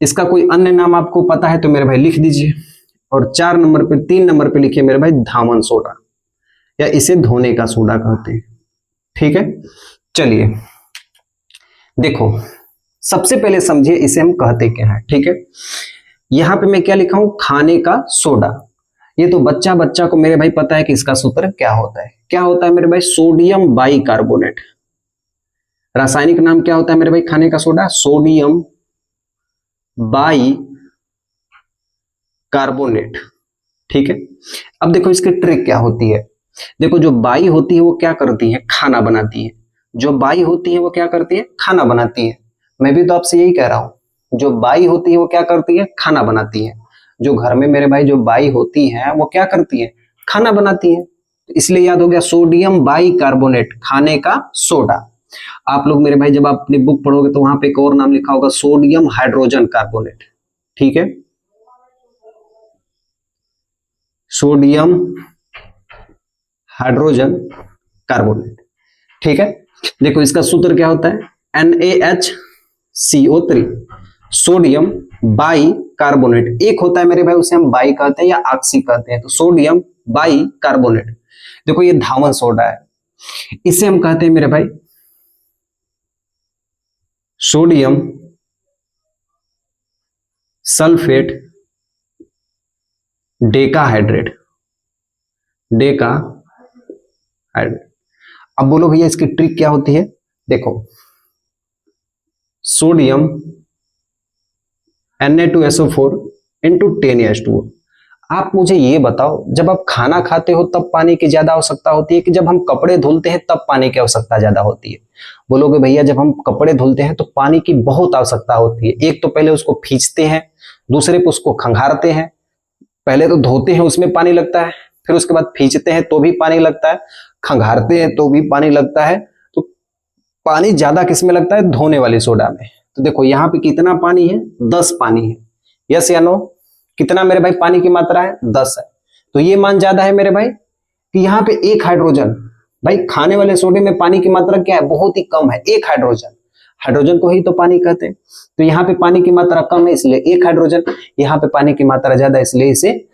इसका कोई अन्य नाम आपको पता है तो मेरे भाई लिख दीजिए, और 3 नंबर पे लिखिए मेरे भाई धावन सोडा, या इसे धोने का सोडा कहते हैं। ठीक है, चलिए देखो, सबसे पहले समझिए इसे हम कहते क्या है। ठीक है, यहां पे मैं क्या लिखा हूं, खाने का सोडा। ये तो बच्चा बच्चा को मेरे भाई पता है कि इसका सूत्र क्या होता है। क्या होता है मेरे भाई, सोडियम बाइकार्बोनेट। रासायनिक नाम क्या होता है मेरे भाई खाने का सोडा, सोडियम बाई कार्बोनेट। ठीक है, अब देखो इसकी ट्रिक क्या होती है। देखो जो बाई होती है वो क्या करती है, खाना बनाती है। जो बाई होती है वो क्या करती है, खाना बनाती है। मैं भी तो आपसे यही कह रहा हूं, जो बाई होती है वो क्या करती है, खाना बनाती है। जो घर में मेरे भाई जो बाई होती है वो क्या करती है, खाना बनाती है। इसलिए याद हो गया सोडियम बाई कार्बोनेट, खाने का सोडा। आप लोग मेरे भाई जब आप अपनी बुक पढ़ोगे तो वहां पे एक और नाम लिखा होगा, सोडियम हाइड्रोजन कार्बोनेट। ठीक है, सोडियम हाइड्रोजन कार्बोनेट। ठीक है, देखो इसका सूत्र क्या होता है, NaHCO3, सोडियम बाई कार्बोनेट। एक होता है मेरे भाई उसे हम बाई कहते हैं या ऑक्सी कहते हैं, तो सोडियम बाई कार्बोनेट। देखो ये धावन सोडा है, इसे हम कहते हैं मेरे भाई सोडियम सल्फेट डेकाहाइड्रेट। अब बोलो भैया इसकी ट्रिक क्या होती है। देखो सोडियम Na2SO4 इंटू 10H2O। आप मुझे ये बताओ, जब आप खाना खाते हो तब पानी की ज्यादा आवश्यकता होती है कि जब हम कपड़े धुलते हैं तब पानी की आवश्यकता ज्यादा होती है। बोलोगे भैया जब हम कपड़े धुलते हैं तो पानी की बहुत आवश्यकता होती है। एक तो पहले उसको खींचते हैं, दूसरे पे उसको खंगारते हैं। पहले तो धोते हैं उसमें पानी लगता है, फिर उसके बाद खींचते हैं तो भी पानी लगता है, खंगारते हैं तो भी पानी लगता है। तो पानी ज्यादा किस में लगता है, धोने वाली सोडा में। तो देखो यहाँ पे कितना पानी है, 10 पानी है। यस या नो, कितना मेरे भाई पानी की मात्रा है, 10 है। तो ये मान ज्यादा है मेरे भाई कि यहाँ पे एक हाइड्रोजन, भाई खाने वाले सोडे में पानी की मात्रा क्या है, बहुत ही कम है, एक हाइड्रोजन। हाइड्रोजन को ही तो पानी कहते हैं। तो यहाँ पे पानी की मात्रा कम है इसलिए एक हाइड्रोजन, यहाँ पे पानी की मात्रा ज्यादा इसलिए इसे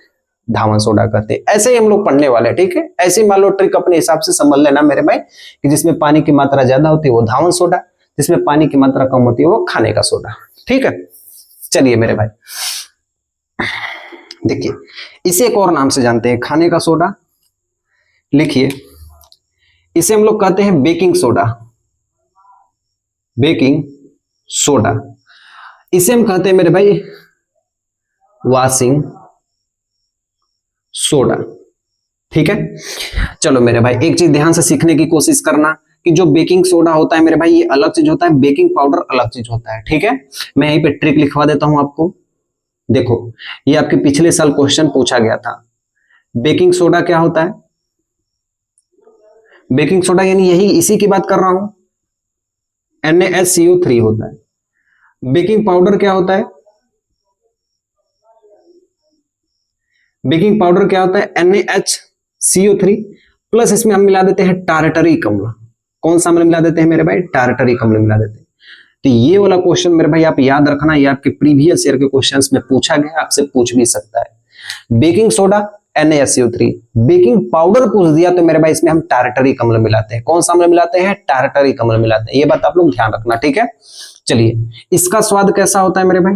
धावन सोडा कहते हैं। ऐसे ही हम लोग पढ़ने वाले हैं। ठीक है, ऐसे ही मान लो ट्रिक अपने हिसाब से समझ लेना मेरे भाई कि जिसमें पानी की मात्रा ज्यादा होती है वो धावन सोडा, जिसमें पानी की मात्रा कम होती है वो खाने का सोडा। ठीक है, चलिए मेरे भाई देखिए इसे एक और नाम से जानते हैं, खाने का सोडा। लिखिए इसे हम लोग कहते हैं बेकिंग सोडा। बेकिंग सोडा इसे हम कहते हैं मेरे भाई वॉशिंग सोडा। ठीक है, चलो मेरे भाई एक चीज ध्यान से सीखने की कोशिश करना कि जो बेकिंग सोडा होता है मेरे भाई ये अलग चीज होता है, बेकिंग पाउडर अलग चीज होता है। ठीक है, मैं यहीं पे ट्रिक लिखवा देता हूं आपको। देखो ये आपके पिछले साल क्वेश्चन पूछा गया था। बेकिंग सोडा क्या होता है, बेकिंग सोडा यानी यही इसी की बात कर रहा हूं, NaCO3 होता है। बेकिंग पाउडर क्या होता है, बेकिंग पाउडर क्या होता है, NaCO3 प्लस इसमें हम मिला देते हैं टारटरिक अम्ल। कौन सा अम्ल मिला देते हैं मेरे भाई, टारटरिक अम्ल मिला देते हैं। तो ये वाला क्वेश्चन मेरे भाई आप याद रखना, ये आपके प्रीवियस ईयर के क्वेश्चंस में पूछा गया, आपसे पूछ भी सकता है। Baking soda NaCO3, baking powder पूछ दिया तो मेरे भाई इसमें हम टारटरिक अम्ल मिलाते हैं। कौन सा अम्ल मिलाते हैं, टारटरिक अम्ल मिलाते हैं। ये बात आप लोग ध्यान रखना। ठीक है, चलिए इसका स्वाद कैसा होता है मेरे भाई,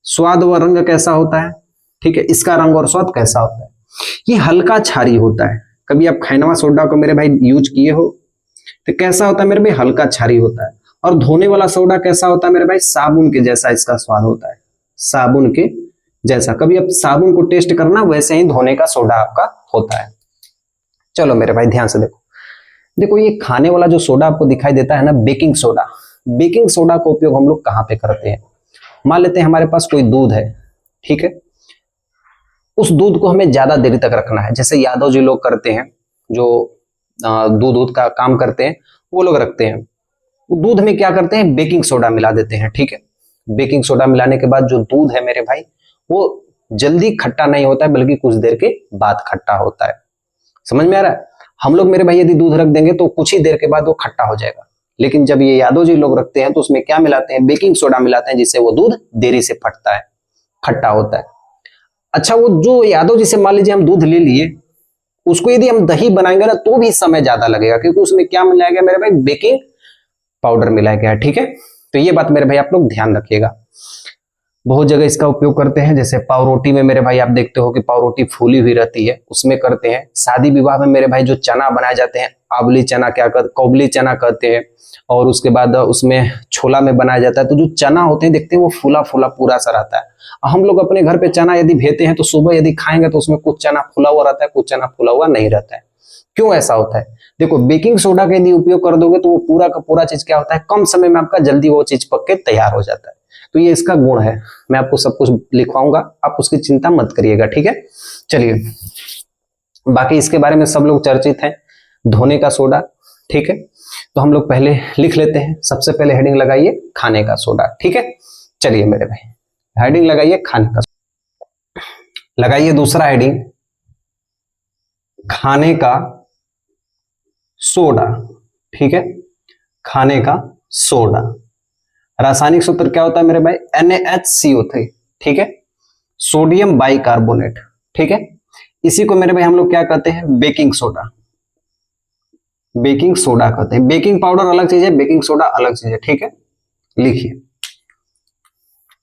स्वाद व रंग कैसा होता है। ठीक है, इसका रंग और स्वाद कैसा होता है, ये हल्का क्षारी होता है। कभी आप खैनवा सोडा को मेरे भाई यूज किए हो तो कैसा होता है मेरे भाई, हल्का क्षारी होता है। और धोने वाला सोडा कैसा होता है मेरे भाई, साबुन के जैसा इसका स्वाद होता है, साबुन के जैसा। कभी आप साबुन को टेस्ट करना, वैसे ही धोने का सोडा आपका होता है। चलो मेरे भाई ध्यान से देखो, देखो ये खाने वाला जो सोडा आपको दिखाई देता है ना, बेकिंग सोडा। बेकिंग सोडा का उपयोग हम लोग कहाँ पे करते हैं, मान लेते हैं हमारे पास कोई दूध है। ठीक है, उस दूध को हमें ज्यादा देर तक रखना है, जैसे यादव जी लोग करते हैं, जो दूध का काम करते हैं वो लोग रखते हैं। दूध में क्या करते हैं, बेकिंग सोडा मिला देते हैं। ठीक है, बेकिंग सोडा मिलाने के बाद जो दूध है मेरे भाई वो जल्दी खट्टा नहीं होता है, बल्कि कुछ देर के बाद खट्टा होता है। समझ में आ रहा है। हम लोग मेरे भाई यदि दूध रख देंगे तो कुछ ही देर के बाद वो खट्टा हो जाएगा, लेकिन जब ये यादव जी लोग रखते हैं तो उसमें क्या मिलाते हैं, बेकिंग सोडा मिलाते हैं, जिससे वो दूध देरी से फटता है, खट्टा होता है। अच्छा वो जो यादव जी से मान लीजिए हम दूध ले लिए, उसको यदि हम दही बनाएंगे ना तो भी समय ज्यादा लगेगा, क्योंकि उसमें क्या मिलाया गया मेरे भाई, बेकिंग पाउडर मिलाया गया है। ठीक है, तो ये बात मेरे भाई आप लोग ध्यान रखिएगा। बहुत जगह इसका उपयोग करते हैं, जैसे पाव रोटी में मेरे भाई आप देखते हो कि पाव रोटी फूली हुई रहती है, उसमें करते हैं। शादी विवाह में मेरे भाई जो चना बनाए जाते हैं, आबली चना क्या कहते, कौबली चना कहते हैं, और उसके बाद उसमें छोला में बनाया जाता है। तो जो चना होते हैं देखते हैं वो फूला फूला पूरा सा रहता है। हम लोग अपने घर पे चना यदि भेते हैं तो सुबह यदि खाएंगे तो उसमें कुछ चना फूला हुआ रहता है, कुछ चना फूला हुआ नहीं रहता है। क्यों ऐसा होता है? देखो, बेकिंग सोडा का यदि उपयोग कर दोगे तो वो पूरा का पूरा चीज क्या होता है, कम समय में आपका जल्दी वो चीज पक के तैयार हो जाता है। तो ये इसका गुण है, मैं आपको सब कुछ लिखवाऊंगा, आप उसकी चिंता मत करिएगा। ठीक है, चलिए बाकी इसके बारे में सब लोग चर्चित हैं, धोने का सोडा। ठीक है, तो हम लोग पहले लिख लेते हैं। सबसे पहले हेडिंग लगाइए खाने का सोडा। ठीक है, चलिए मेरे भाई हेडिंग लगाइए खाने का सोडा। लगाइए दूसरा हेडिंग खाने का सोडा। ठीक है, खाने का सोडा। रासायनिक सूत्र क्या होता है मेरे भाई, NaHCO3। ठीक है, सोडियम बाइकार्बोनेट। ठीक है, इसी को मेरे भाई हम लोग क्या कहते हैं, बेकिंग सोडा। बेकिंग सोडा कहते हैं। बेकिंग पाउडर अलग चीज है, बेकिंग सोडा अलग चीज है। ठीक है, लिखिए।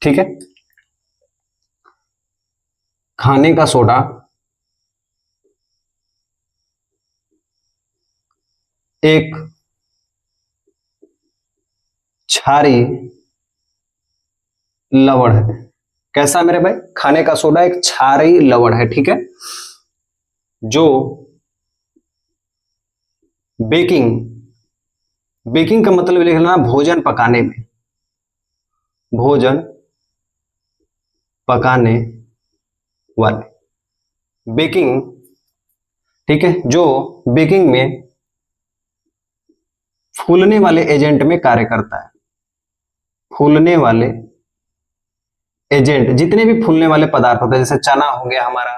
ठीक है, खाने का सोडा एक क्षारीय लवण है। कैसा मेरे भाई, खाने का सोडा एक क्षारीय लवण है। ठीक है, जो बेकिंग का मतलब लिख लेना भोजन पकाने में, भोजन पकाने वाले बेकिंग। ठीक है, जो बेकिंग में फूलने वाले एजेंट में कार्य करता है। फूलने वाले एजेंट, जितने भी फूलने वाले पदार्थ होते हैं, जैसे चना हो गया हमारा,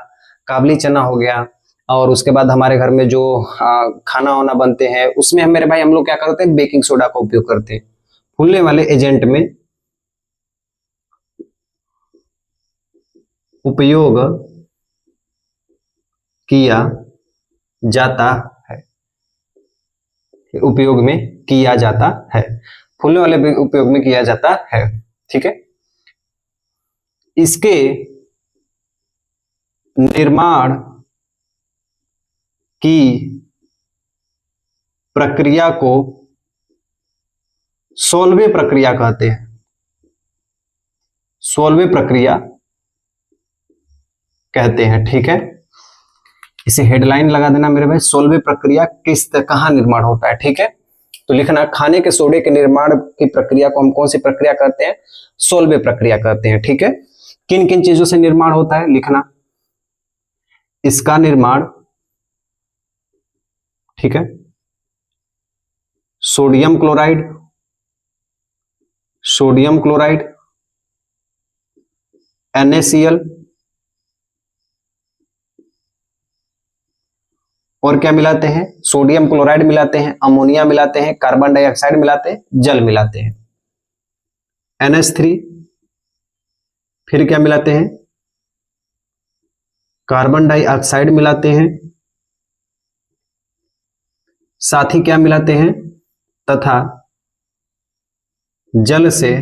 काबली चना हो गया, और उसके बाद हमारे घर में जो खाना वाना बनते हैं उसमें हम मेरे भाई हम लोग क्या करते हैं, बेकिंग सोडा का उपयोग करते हैं। फूलने वाले एजेंट में उपयोग किया जाता है, उपयोग में किया जाता है, फूलने वाले उपयोग में किया जाता है। ठीक है, इसके निर्माण की प्रक्रिया को सोलवे प्रक्रिया कहते हैं। सोलवे प्रक्रिया कहते हैं। ठीक है, इसे हेडलाइन लगा देना मेरे भाई, सोलवे प्रक्रिया किस कहां निर्माण होता है। ठीक है, तो लिखना खाने के सोडे के निर्माण की प्रक्रिया को हम कौन सी प्रक्रिया कहते हैं, सोलवे प्रक्रिया कहते हैं। ठीक है, किन किन चीजों से निर्माण होता है लिखना, इसका निर्माण, ठीक है, sodium chloride, sodium chloride, NaCl, और क्या मिलाते हैं, सोडियम क्लोराइड मिलाते हैं, अमोनिया मिलाते हैं, कार्बन डाइऑक्साइड मिलाते हैं, जल मिलाते हैं, NH3, फिर क्या मिलाते हैं, कार्बन डाइऑक्साइड मिलाते हैं, साथ ही क्या मिलाते हैं, तथा जल से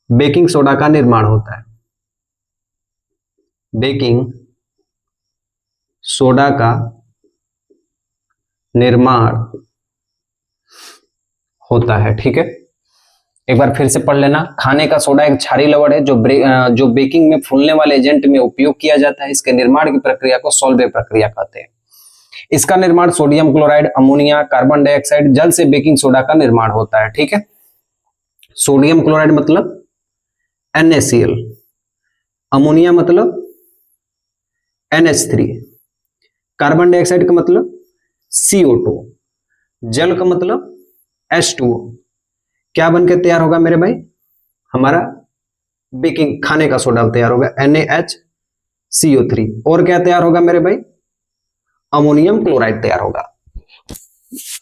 बेकिंग सोडा का निर्माण होता है। बेकिंग सोडा का निर्माण होता है। ठीक है, एक बार फिर से पढ़ लेना, खाने का सोडा एक क्षारीय लवण है जो बेकिंग में फूलने वाले एजेंट में उपयोग किया जाता है। इसके निर्माण की प्रक्रिया को सोलवे प्रक्रिया कहते हैं। इसका निर्माण sodium chloride, ammonia, carbon dioxide, जल से बेकिंग सोडा का निर्माण होता है। ठीक है, सोडियम क्लोराइड मतलब NaCl, अमोनिया मतलब NH3, कार्बन डाइऑक्साइड का मतलब CO2, जल का मतलब H2O। क्या बनकर तैयार होगा मेरे भाई, हमारा बेकिंग खाने का सोडा तैयार होगा, NaHCO3, और क्या तैयार होगा मेरे भाई, अमोनियम क्लोराइड तैयार होगा।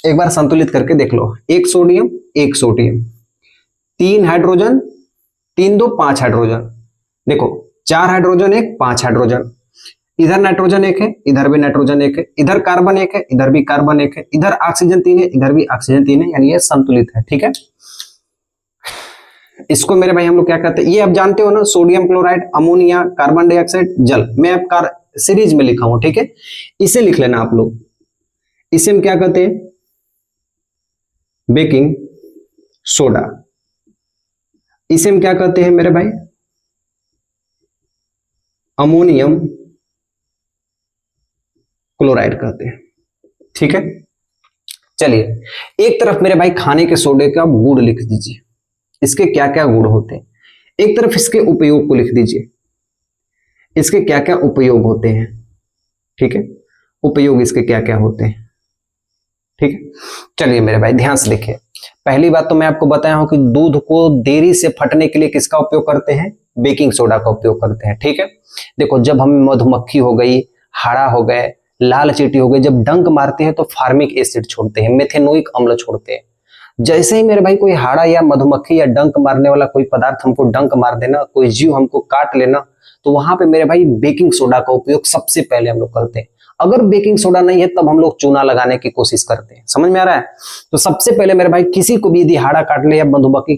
एक बार संतुलित करके देख लो, एक सोडियम, 3 हाइड्रोजन, 3 2 5 हाइड्रोजन, देखो 4 हाइड्रोजन एक 5 हाइड्रोजन, इधर नाइट्रोजन एक है, इधर भी नाइट्रोजन एक है, इधर कार्बन एक है, इधर भी कार्बन एक है, इधर ऑक्सीजन 3 है, इधर भी ऑक्सीजन 3 है, यानी ये संतुलित है। ठीक है, इसको मेरे भाई हम लोग क्या कहते हैं, ये आप जानते हो ना, sodium chloride, ammonia, carbon dioxide, जल। मैं आप सीरीज में लिखा हूं, ठीक है, इसे लिख लेना आप लोग। इसे हम क्या कहते हैं, बेकिंग सोडा। इसे हम क्या कहते हैं मेरे भाई, अमोनियम क्लोराइड कहते हैं। ठीक है, चलिए एक तरफ मेरे भाई खाने के सोडे का गुण लिख दीजिए, इसके क्या क्या गुण होते हैं। एक तरफ इसके उपयोग को लिख दीजिए, इसके क्या क्या उपयोग होते हैं। ठीक है, उपयोग इसके क्या क्या होते हैं। ठीक है, चलिए मेरे भाई ध्यान से देखिए। पहली बात तो मैं आपको बताया हूं कि दूध को देरी से फटने के लिए किसका उपयोग करते हैं, बेकिंग सोडा का उपयोग करते हैं। ठीक है, देखो जब हम मधुमक्खी हो गई, हाड़ा हो गए, लाल चींटी हो गई, जब डंक मारते हैं तो फार्मिक एसिड छोड़ते हैं, मेथेनोइक अम्ल छोड़ते हैं। जैसे ही मेरे भाई कोई हाड़ा या मधुमक्खी या डंक मारने वाला कोई पदार्थ हमको डंक मार देना, कोई जीव हमको काट लेना, तो वहां पे मेरे भाई बेकिंग सोडा का उपयोग सबसे पहले हम लोग करते हैं। अगर बेकिंग सोडा नहीं है तब हम लोग चूना लगाने की कोशिश करते हैं। समझ में आ रहा है? तो सबसे पहले मेरे भाई किसी को भी यदि हाड़ा काट ले या मधुमक्खी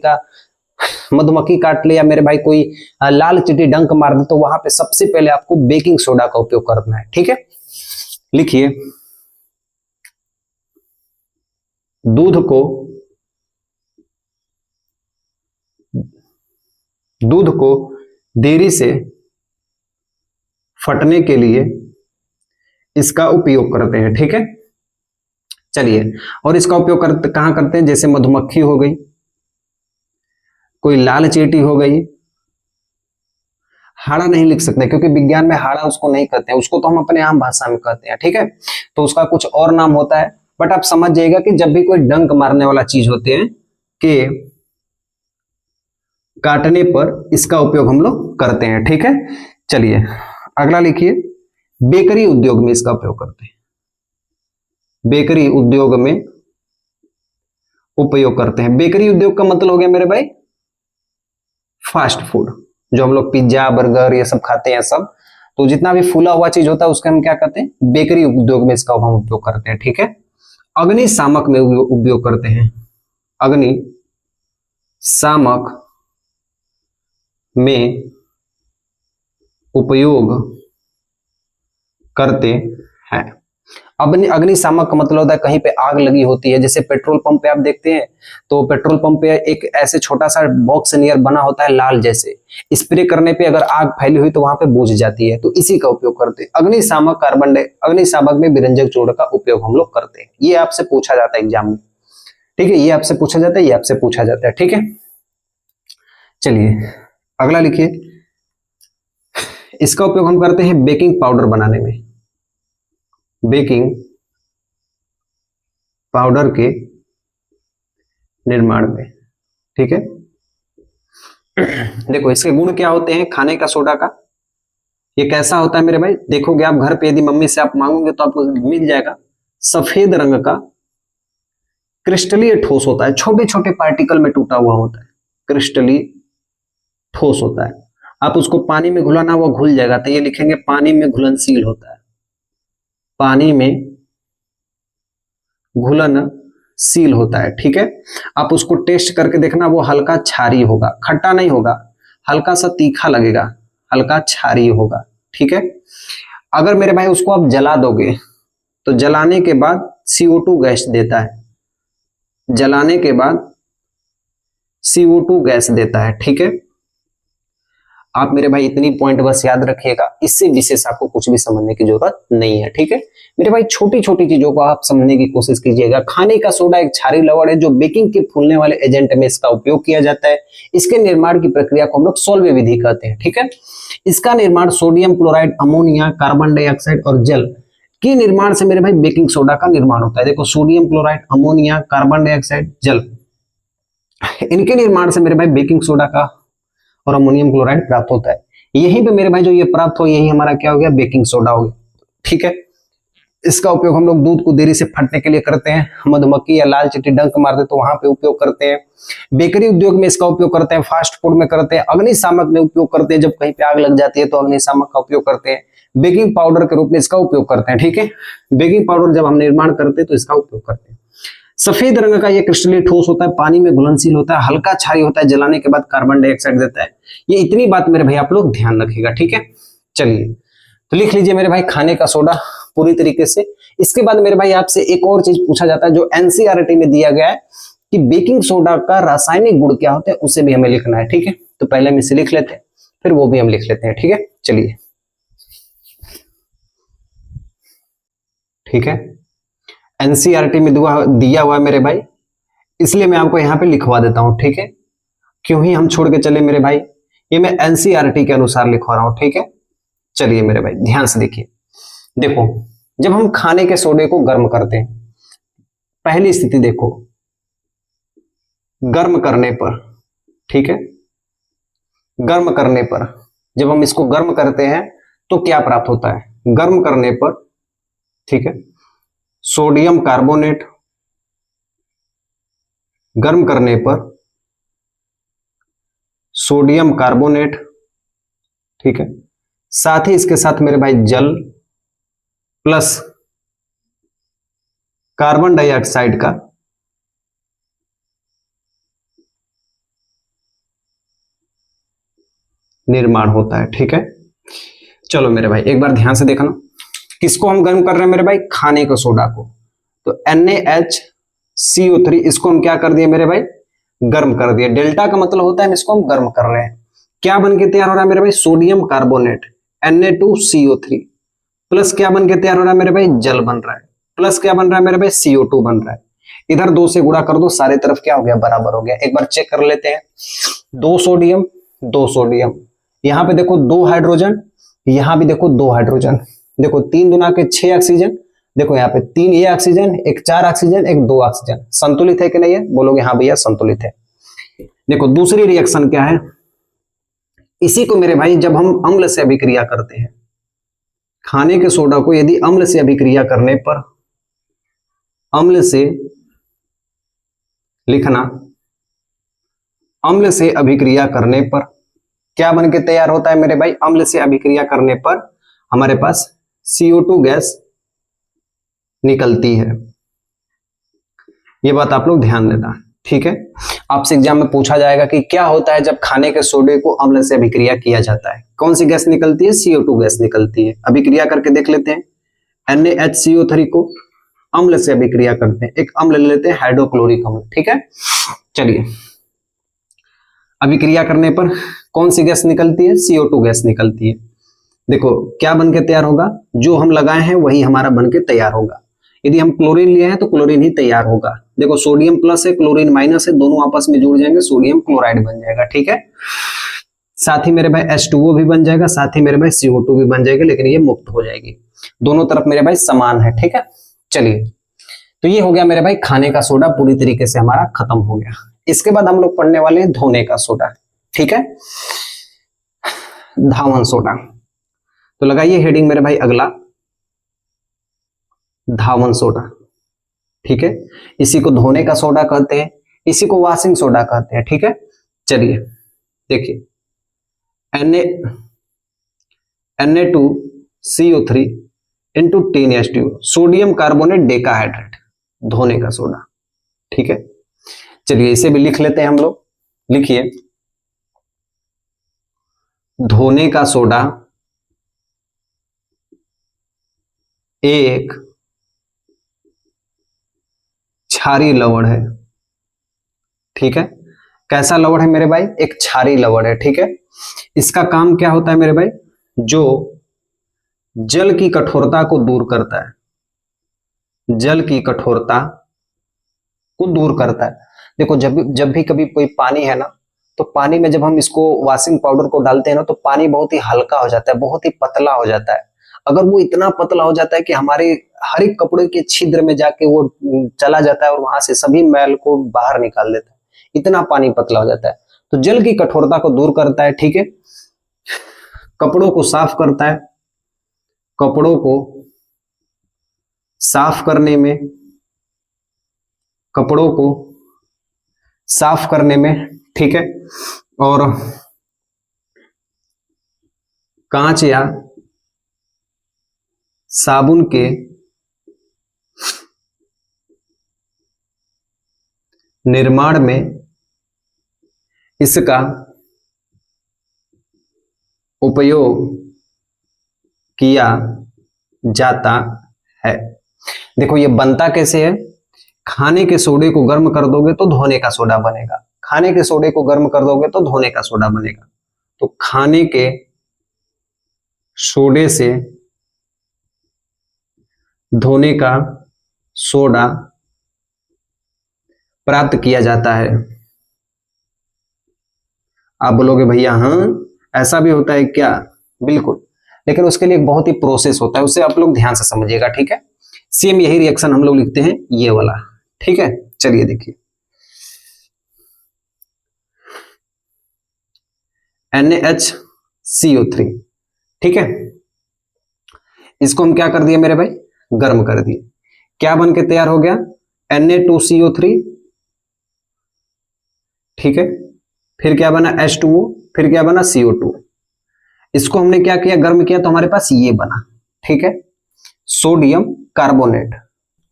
काट ले या मेरे भाई कोई लाल चींटी डंक मार दे, तो वहां पे सबसे पहले आपको बेकिंग सोडा का उपयोग करना है। ठीक है, लिखिए, दूध को देरी से फटने के लिए इसका उपयोग करते हैं। ठीक है, चलिए, और इसका उपयोग कहां करते हैं, जैसे मधुमक्खी हो गई, कोई लाल चींटी हो गई। हाड़ा नहीं लिख सकते क्योंकि विज्ञान में हाड़ा उसको नहीं कहते हैं, उसको तो हम अपने आम भाषा में कहते हैं। ठीक है, तो उसका कुछ और नाम होता है, बट आप समझ जाइएगा कि जब भी कोई डंक मारने वाला चीज होते हैं कि काटने पर इसका उपयोग हम लोग करते हैं। ठीक है, चलिए अगला लिखिए, बेकरी उद्योग में इसका उपयोग करते हैं, बेकरी उद्योग में उपयोग करते हैं। बेकरी उद्योग का मतलब हो गया मेरे भाई फास्ट फूड, जो हम लोग पिज्जा बर्गर ये सब खाते हैं सब, तो जितना भी फूला हुआ चीज होता है उसका हम क्या कहते हैं, बेकरी उद्योग में इसका हम उपयोग करते हैं। ठीक है, अग्निशामक में उपयोग करते हैं, अग्निशामक में उपयोग करते हैं। अग्निशामक का मतलब होता है कहीं पे आग लगी होती है, जैसे पेट्रोल पंप पे आप देखते हैं तो पेट्रोल पंप पे एक ऐसे छोटा सा बॉक्स नियर बना होता है लाल जैसे, स्प्रे करने पे अगर आग फैली हुई तो वहां पे बुझ जाती है, तो इसी का उपयोग करते हैं। अग्निशामक में विरंजक जोड़ का उपयोग हम लोग करते हैं। ये आपसे पूछा जाता है एग्जाम में। ठीक है, ये आपसे पूछा जाता है, ये आपसे पूछा जाता है। ठीक है, चलिए अगला लिखिए, इसका उपयोग हम करते हैं बेकिंग पाउडर बनाने में, बेकिंग पाउडर के निर्माण में। ठीक है, देखो इसके गुण क्या होते हैं खाने का सोडा का, ये कैसा होता है मेरे भाई, देखोगे आप घर पे यदि मम्मी से आप मांगोगे तो आपको मिल जाएगा, सफेद रंग का क्रिस्टलीय ठोस होता है, छोटे छोटे पार्टिकल में टूटा हुआ होता है, क्रिस्टलीय ठोस होता है। आप उसको पानी में घुलाना वो घुल जाएगा, तो ये लिखेंगे पानी में घुलनशील होता है, पानी में घुलनशील होता है। ठीक है, आप उसको टेस्ट करके देखना, वो हल्का क्षारीय होगा, खट्टा नहीं होगा, हल्का सा तीखा लगेगा, हल्का क्षारीय होगा। ठीक है, अगर मेरे भाई उसको आप जला दोगे तो जलाने के बाद CO2 गैस देता है, जलाने के बाद CO2 गैस देता है। ठीक है, आप मेरे भाई इतनी पॉइंट बस याद रखिएगा, इससे विशेष आपको कुछ भी समझने की जरूरत नहीं है। ठीक है मेरे भाई, छोटी छोटी चीजों को आप समझने की कोशिश कीजिएगा। खाने का सोडा एक क्षारीय लवण है जो बेकिंग के फूलने वाले एजेंट में इसका उपयोग किया जाता है। इसके निर्माण की प्रक्रिया को हम लोग सॉल्वे विधि कहते हैं। ठीक है, इसका निर्माण sodium chloride, ammonia, carbon dioxide और जल के निर्माण से मेरे भाई बेकिंग सोडा का निर्माण होता है। देखो sodium chloride, ammonia, carbon dioxide, जल, इनके निर्माण से मेरे भाई बेकिंग सोडा का और अमोनियम क्लोराइड प्राप्त होता है। यहीं पे मेरे भाई जो ये प्राप्त हो, यही हमारा क्या हो गया, बेकिंग सोडा हो गया। ठीक है, इसका उपयोग हम लोग दूध को देरी से फटने के लिए करते हैं, मधुमक्खी या लाल चींटी डंक मार दे तो वहां पे उपयोग करते हैं, बेकरी उद्योग में इसका उपयोग करते हैं, फास्ट फूड में करते हैं, अग्निशामक में उपयोग करते हैं, जब कहीं पे आग लग जाती है तो अग्निशामक का उपयोग करते हैं, बेकिंग पाउडर के रूप में इसका उपयोग करते हैं। ठीक है, बेकिंग पाउडर जब हम निर्माण करते हैं तो इसका उपयोग करते हैं। सफेद रंग का ये क्रिस्टलीय ठोस होता है, पानी में घुलनशील होता है, हल्का क्षारीय होता है, जलाने के बाद कार्बन डाइऑक्साइड देता है। ये इतनी बात मेरे भाई आप लोग ध्यान रखिएगा। ठीक है, चलिए तो लिख लीजिए मेरे भाई खाने का सोडा पूरी तरीके से। इसके बाद मेरे भाई आपसे एक और चीज पूछा जाता है जो एनसीईआरटी में दिया गया है कि बेकिंग सोडा का रासायनिक गुण क्या होता है, उसे भी हमें लिखना है। ठीक है, तो पहले हम इसे लिख लेते हैं, फिर वो भी हम लिख लेते हैं। ठीक है, चलिए ठीक है, एनसीईआरटी में दिया हुआ है मेरे भाई, इसलिए मैं आपको यहां पे लिखवा देता हूं। ठीक है, क्यों ही हम छोड़ के चले मेरे भाई, ये मैं एनसीईआरटी के अनुसार लिखवा रहा हूं। ठीक है, चलिए मेरे भाई ध्यान से देखिए। देखो, जब हम खाने के सोडे को गर्म करते हैं, पहली स्थिति देखो, गर्म करने पर, ठीक है, गर्म करने पर जब हम इसको गर्म करते हैं तो क्या प्राप्त होता है, गर्म करने पर, ठीक है, सोडियम कार्बोनेट, गर्म करने पर सोडियम कार्बोनेट, ठीक है, साथ ही इसके साथ मेरे भाई जल प्लस कार्बन डाइऑक्साइड का निर्माण होता है। ठीक है, चलो मेरे भाई एक बार ध्यान से देखना, किसको हम गर्म कर रहे हैं मेरे भाई, खाने के सोडा को। तो NaHCO3 इसको हम क्या कर दिए मेरे भाई, गर्म कर दिया। डेल्टा का मतलब होता है इसको हम गर्म कर रहे हैं। क्या बन के तैयार हो रहा है मेरे भाई, सोडियम कार्बोनेट Na2CO3 प्लस क्या बन के तैयार हो रहा है मेरे भाई, जल बन रहा है, प्लस क्या बन रहा है मेरे भाई, CO2 बन रहा है। इधर 2 से गुणा कर दो, सारे तरफ क्या हो गया, बराबर हो गया। एक बार चेक कर लेते हैं, 2 सोडियम 2 सोडियम, यहां पे देखो 2 हाइड्रोजन, यहां भी देखो 2 हाइड्रोजन, देखो 3 दुना के 6 ऑक्सीजन, देखो यहाँ पे 3 ये ऑक्सीजन, एक 4 ऑक्सीजन, एक 2 ऑक्सीजन, संतुलित है कि नहीं है, बोलोगे हाँ भैया संतुलित है। देखो दूसरी रिएक्शन क्या है, इसी को मेरे भाई जब हम अम्ल से अभिक्रिया करते हैं, खाने के सोडा को यदि अम्ल से अभिक्रिया करने पर, अम्ल से लिखना, अम्ल से अभिक्रिया करने पर क्या बन के तैयार होता है मेरे भाई, अम्ल से अभिक्रिया करने पर हमारे पास CO2 गैस निकलती है। ये बात आप लोग ध्यान देना। ठीक है, आपसे एग्जाम में पूछा जाएगा कि क्या होता है जब खाने के सोडे को अम्ल से अभिक्रिया किया जाता है, कौन सी गैस निकलती है, CO2 गैस निकलती है। अभिक्रिया करके देख लेते हैं, NaHCO3 को अम्ल से अभिक्रिया करते हैं, एक अम्ल ले लेते हैं, हाइड्रोक्लोरिक अम्ल। ठीक है, चलिए अभिक्रिया करने पर कौन सी गैस निकलती है, CO2 गैस निकलती है। देखो क्या बन के तैयार होगा, जो हम लगाए हैं वही हमारा बन के तैयार होगा। यदि हम क्लोरीन लिए हैं तो क्लोरीन ही तैयार होगा। देखो सोडियम प्लस है, क्लोरीन माइनस है, दोनों आपस में जुड़ जाएंगे, सोडियम क्लोराइड बन जाएगा। ठीक है, साथ ही मेरे भाई H2O भी बन जाएगा, साथ ही मेरे भाई CO2 भी बन जाएगी, लेकिन ये मुक्त हो जाएगी, दोनों तरफ मेरे भाई समान है। ठीक है, चलिए तो ये हो गया मेरे भाई खाने का सोडा पूरी तरीके से हमारा खत्म हो गया। इसके बाद हम लोग पढ़ने वाले हैं धोने का सोडा। ठीक है, धावन सोडा। तो लगाइए हेडिंग मेरे भाई अगला, धावन सोडा। ठीक है, इसी को धोने का सोडा कहते हैं, इसी को वॉशिंग सोडा कहते हैं। ठीक है, चलिए देखिए, Na2CO3 into 10H2O, sodium carbonate decahydrate, धोने का सोडा। ठीक है, चलिए इसे भी लिख लेते हैं हम लोग। लिखिए, धोने का सोडा एक क्षारीय लवण है। ठीक है, कैसा लवण है मेरे भाई, एक क्षारीय लवण है। ठीक है, इसका काम क्या होता है मेरे भाई, जो जल की कठोरता को दूर करता है, जल की कठोरता को दूर करता है। देखो जब भी कभी कोई पानी है ना, तो पानी में जब हम इसको वॉशिंग पाउडर को डालते हैं ना, तो पानी बहुत ही हल्का हो जाता है, बहुत ही पतला हो जाता है। अगर वो इतना पतला हो जाता है कि हमारे हर एक कपड़े के छिद्र में जाके वो चला जाता है और वहां से सभी मैल को बाहर निकाल देता है, इतना पानी पतला हो जाता है। तो जल की कठोरता को दूर करता है। ठीक है, कपड़ों को साफ करता है, कपड़ों को साफ करने में, कपड़ों को साफ करने में, ठीक है, और कांच या साबुन के निर्माण में इसका उपयोग किया जाता है। देखो ये बनता कैसे है, खाने के सोडे को गर्म कर दोगे तो धोने का सोडा बनेगा, खाने के सोडे को गर्म कर दोगे तो धोने का सोडा बनेगा। तो खाने के सोडे से धोने का सोडा प्राप्त किया जाता है। आप बोलोगे भैया हाँ ऐसा भी होता है क्या? बिल्कुल, लेकिन उसके लिए एक बहुत ही प्रोसेस होता है, उसे आप लोग ध्यान से समझिएगा, ठीक है। सेम यही रिएक्शन हम लोग लिखते हैं ये वाला, ठीक है। चलिए देखिए, NaHCO3, ठीक है, इसको हम क्या कर दिए मेरे भाई, गर्म कर दिए, क्या बन के तैयार हो गया, Na2CO3, ठीक है, फिर क्या बना H2O, फिर क्या बना CO2। इसको हमने क्या किया, गर्म किया, तो हमारे पास ये बना, ठीक है, सोडियम कार्बोनेट।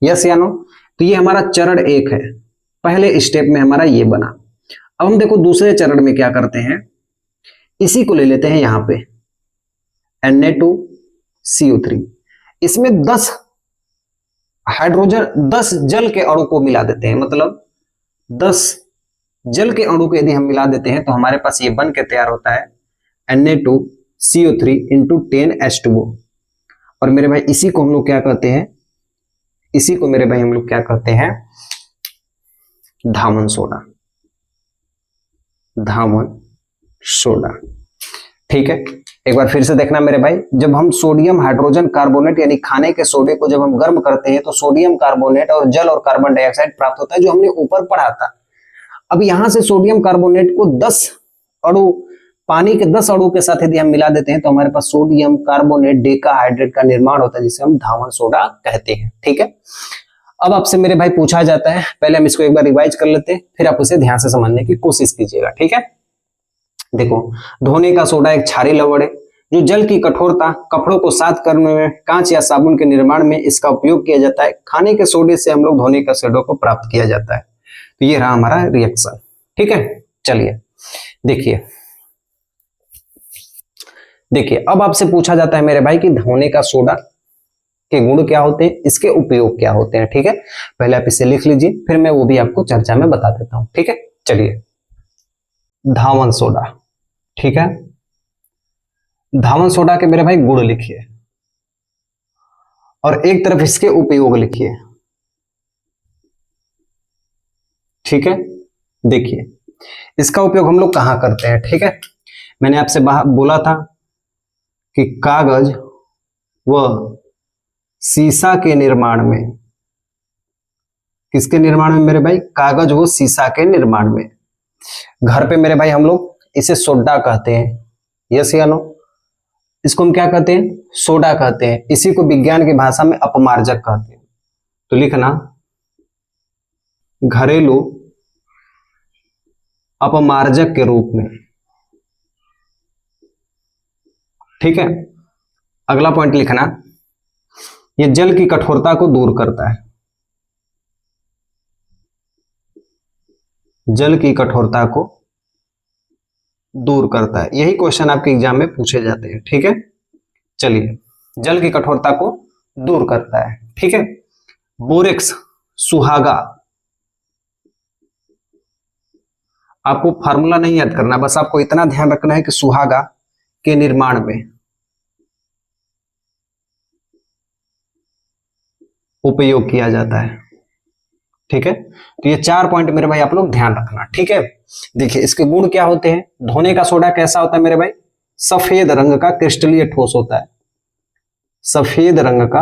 यस या नो? तो ये हमारा चरण 1 है, पहले स्टेप में हमारा ये बना। अब हम देखो दूसरे चरण में क्या करते हैं, इसी को ले लेते हैं यहां पे Na2CO3, इसमें 10 हाइड्रोजन 10 जल के अणु को मिला देते हैं, मतलब 10 जल के अणु को यदि हम मिला देते हैं तो हमारे पास ये बन के तैयार होता है Na2CO3 इंटू 10H2O। और मेरे भाई इसी को हम लोग क्या कहते हैं, इसी को मेरे भाई हम लोग क्या कहते हैं, धामन सोडा, धामन सोडा, ठीक है। एक बार फिर से देखना मेरे भाई, जब हम सोडियम हाइड्रोजन कार्बोनेट यानी खाने के सोडे को जब हम गर्म करते हैं तो सोडियम कार्बोनेट और जल और कार्बन डाइऑक्साइड प्राप्त होता है, जो हमने ऊपर पढ़ा था। अब यहां से सोडियम कार्बोनेट को 10 अणु, पानी के 10 अणु के साथ यदि हम मिला देते हैं तो हमारे पास सोडियम कार्बोनेट डेकाहाइड्रेट का निर्माण होता है, जिसे हम धामन सोडा कहते हैं, ठीक है। अब आपसे मेरे भाई पूछा जाता है, पहले हम इसको एक बार रिवाइज कर लेते हैं, फिर आप उसे ध्यान से समझने की कोशिश कीजिएगा, ठीक है। देखो, धोने का सोडा एक क्षारीय लवण है जो जल की कठोरता, कपड़ों को साफ करने में, कांच या साबुन के निर्माण में इसका उपयोग किया जाता है। खाने के सोडे से हम लोग धोने का सोडा को प्राप्त किया जाता है। तो ये रहा हमारा रिएक्शन, ठीक है। चलिए देखिए, देखिए अब आपसे पूछा जाता है मेरे भाई कि धोने का सोडा के गुण क्या होते हैं, इसके उपयोग क्या होते हैं, ठीक है। पहले आप इसे लिख लीजिए, फिर मैं वो भी आपको चर्चा में बता देता हूं, ठीक है। चलिए, धामन सोडा, ठीक है, धामन सोडा के मेरे भाई गुण लिखिए और एक तरफ इसके उपयोग लिखिए, ठीक है। देखिए इसका उपयोग हम लोग कहां करते हैं, ठीक है। मैंने आपसे बोला था कि कागज व सीसा के निर्माण में, किसके निर्माण में मेरे भाई, कागज व सीसा के निर्माण में। घर पे मेरे भाई हम लोग इसे सोडा कहते हैं, यस या नो? इसको हम क्या कहते हैं, सोडा कहते हैं। इसी को विज्ञान की भाषा में अपमार्जक कहते हैं। तो लिखना, घरेलू अपमार्जक के रूप में, ठीक है। अगला पॉइंट लिखना, यह जल की कठोरता को दूर करता है, जल की कठोरता को दूर करता है। यही क्वेश्चन आपके एग्जाम में पूछे जाते हैं, ठीक है। चलिए, जल की कठोरता को दूर करता है, ठीक है। बोरेक्स, सुहागा, आपको फार्मूला नहीं याद करना, बस आपको इतना ध्यान रखना है कि सुहागा के निर्माण में उपयोग किया जाता है, ठीक है। तो ये 4 पॉइंट मेरे भाई आप लोग ध्यान रखना, ठीक है। देखिए इसके गुण क्या होते हैं। धोने का सोडा कैसा होता है मेरे भाई, सफेद रंग का क्रिस्टलीय ठोस होता है, सफेद रंग का